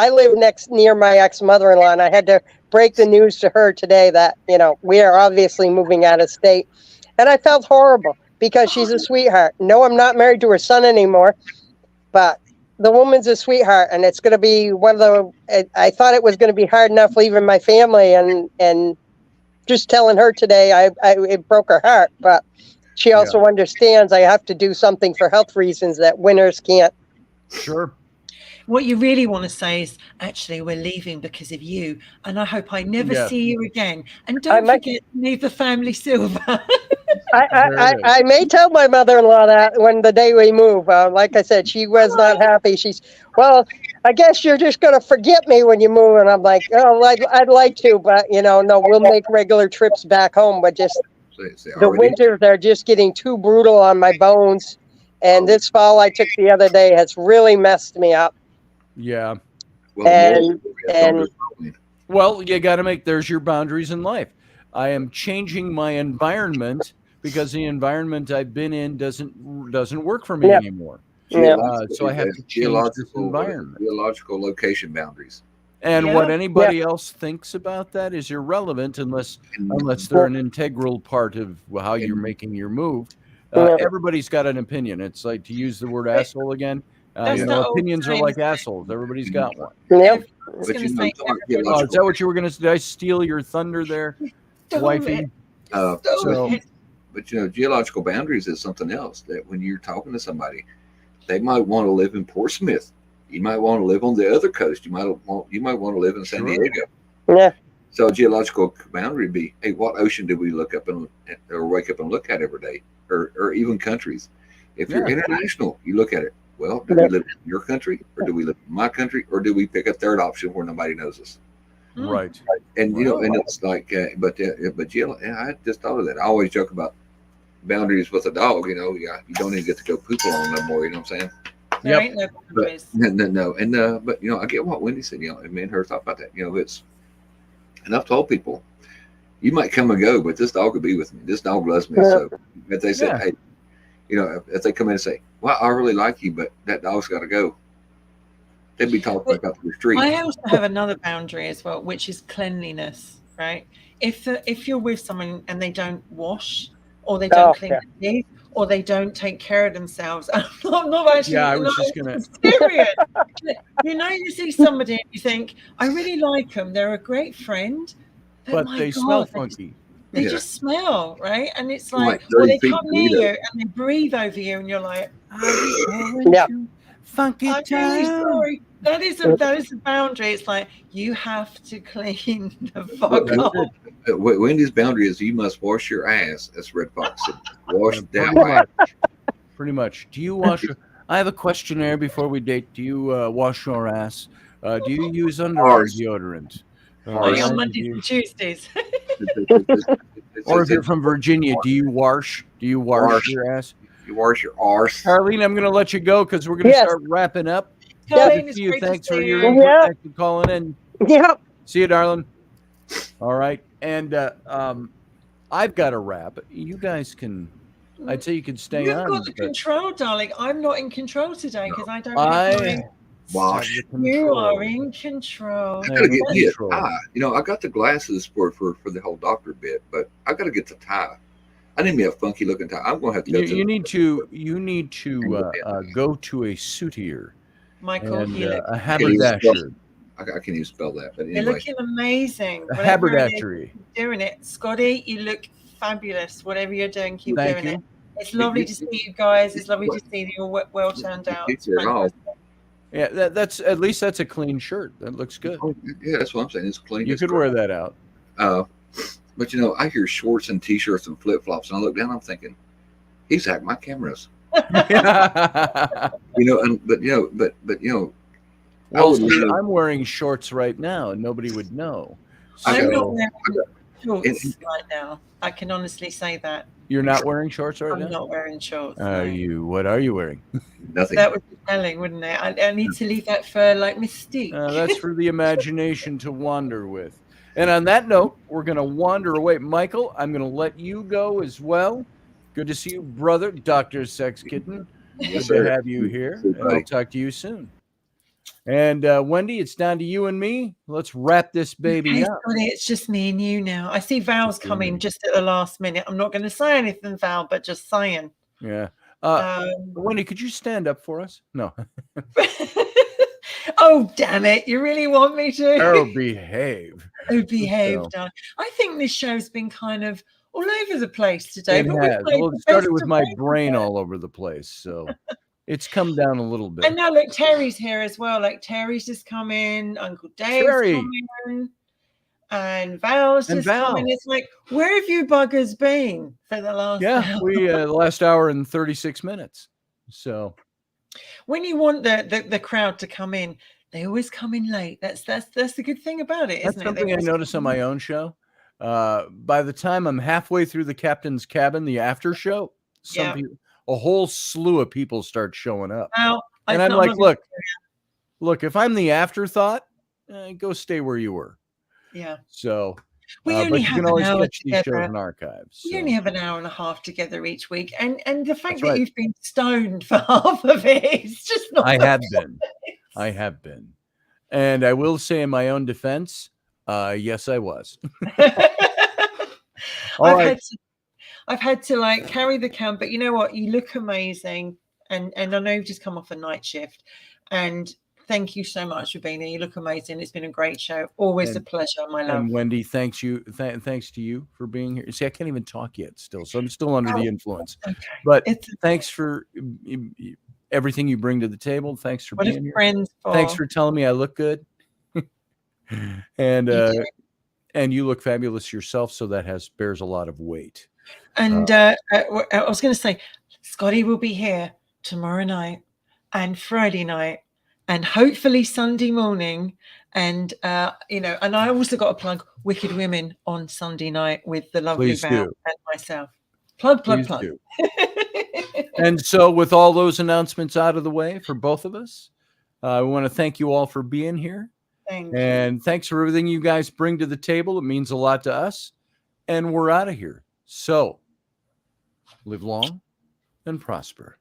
live near my ex-mother-in-law, and I had to break the news to her today that, we are obviously moving out of state. And I felt horrible because she's a sweetheart. No, I'm not married to her son anymore, but the woman's a sweetheart, and it's going to be I thought it was going to be hard enough leaving my family, and just telling her today, it broke her heart. But she also understands I have to do something for health reasons that winners can't. Sure. What you really want to say is, actually, we're leaving because of you, and I hope I never see you again. And don't forget to leave the family silver. I may tell my mother-in-law that when the day we move. Like I said, she was not happy. She's, well, I guess you're just going to forget me when you move. And I'm like, oh, I'd like to, but, no, we'll make regular trips back home. But just the winters are just getting too brutal on my bones. And this fall I took the other day has really messed me up. Yeah. Well, you got to there's your boundaries in life. I am changing my environment because the environment I've been in doesn't work for me anymore. So I have to change this environment. Geological location boundaries. And what anybody else thinks about that is irrelevant unless they're an integral part of how you're making your move. Everybody's got an opinion. It's like, to use the word asshole again, opinions are like assholes. Everybody's got one. Yep. Is that what you were going to say? Did I steal your thunder there, wifey? But geological boundaries is something else. That when you're talking to somebody, they might want to live in Portsmouth. You might want to live on the other coast. You might want to live in San Diego. Yeah. So geological boundary would be, hey, what ocean do we look up or wake up and look at every day, or even countries? If you're international, you look at it. Well, do we live in your country, or do we live in my country, or do we pick a third option where nobody knows us? Right. And and it's like, but I just thought of that. I always joke about boundaries with a dog. You don't even get to go poop on no more. You know what I'm saying? There ain't no boundaries. No. And but I get what Wendy said. And me and her thought about that. It's, and I've told people, you might come and go, but this dog will be with me. This dog loves me. So if they say, hey, if they come in and say, well, I really like you, but that dog's got to go, they'd be talking about the street. I also have another boundary as well, which is cleanliness, right? If you're with someone and they don't wash, or they don't clean their teeth, or they don't take care of themselves, I'm not actually. Yeah, I was just gonna. Serious. You see somebody and you think, I really like them. They're a great friend, but they smell funky. They just smell, right? And it's like, well, they come near you and they breathe over you, and you're like, funky I'm really sorry. That is a boundary. It's like, you have to clean the fuck up. Wendy's boundary is you must wash your ass, as Red Fox said. Wash down. Pretty much. Do you wash I have a questionnaire before we date. Do you wash your ass? Do you use underwear deodorant? Only on Mondays and Tuesdays. Or if you're from Virginia, do you wash your ass? You wash your arse. Carlene, I'm going to let you go because we're going to start wrapping up. Carlene, thanks for your input. Thanks for calling in. Yep. See you, darling. All right. And I've got a wrap. You guys can, I'd say you can stay You've on. You've got the control, darling. I'm not in control today because I don't have wash. You are in control. I gotta get me a tie. I got the glasses for the whole doctor bit, but I gotta get the tie. I need me a funky looking tie. I'm gonna have to go. You need to go to a suitier. Michael, and, a haberdasher. I can't even spell that, but anyway. You're looking amazing. A haberdashery. Doing it, Scotty. You look fabulous. Whatever you're doing, keep doing it. It's lovely to see you guys. It's lovely to see you all well turned out. Yeah, that's at least that's a clean shirt. That looks good. Oh, yeah, that's what I'm saying. It's clean. You could wear that out. But I hear shorts and t-shirts and flip flops, and I look down. I'm thinking, he's hacked my cameras. But Well, I'm wearing shorts right now, and nobody would know. So, I'm not wearing shorts right now. I can honestly say that. You're not wearing shorts right now? I'm not wearing shorts. What are you wearing? Nothing. That would be telling, wouldn't it? I need to leave that for like Mystique. That's for the imagination to wander with. And on that note, we're going to wander away. Michael, I'm going to let you go as well. Good to see you, brother, Dr. Sex Kitten. Yes, Good to have you here. And I'll talk to you soon. And Wendy, it's down to you and me. Let's wrap this baby Hey, up. Scotty, it's just me and you now. I see Val's Just you and coming me. just at the last minute. I'm not going to say anything, Val, but just saying. Yeah. Um, Wendy, could you stand up for us? No. oh, damn it. You really want me to? Oh, behave. Oh, behave, So- darling. I think this show's been kind of all over the place today. It but we has. played Well, the it started best with of my both of brain them. all over the place. So it's come down a little bit. And now look, Terry's here as well. Like Terry's just come in, Uncle Dave's Terry. coming, and Val's And just Val. coming. It's like, where have you buggers been for the last Yeah, hour? we the last hour and 36 minutes. So When you want the crowd to come in, they always come in late. That's the good thing about it, that's isn't it? something I notice on my own show. By the time I'm halfway through the captain's cabin, the after show, Yeah. a whole slew of people start showing up. Well, And I'm like, look, if I'm the afterthought, go stay where you were. Yeah. So, We but only you have can an always hour catch these shows together. in archives. We so. only have an hour and a half together each week, and the fact That's that right. you've been stoned for half of it is just not. I the have been. I have been. And I will say in my own defense, yes, I was. All right. I've had to like carry the cam, but you know what? You look amazing, and I know you've just come off a night shift, and thank you so much for being here. You look amazing. It's been a great show. Always a pleasure, my love. And Wendy, thanks to you for being here. See, I can't even talk yet still, so I'm still under the influence. Okay. But thanks for everything you bring to the table. Thanks for What being are here. friends for? Thanks for telling me I look good. And you look fabulous yourself, so that bears a lot of weight. And I was going to say, Scotty will be here tomorrow night and Friday night and hopefully Sunday morning. And, and I also got to plug Wicked Women on Sunday night with the lovely Please Val do. and myself. Plug. Do. And so with all those announcements out of the way for both of us, I want to thank you all for being here. And thanks for everything you guys bring to the table. It means a lot to us. And we're out of here. So live long and prosper.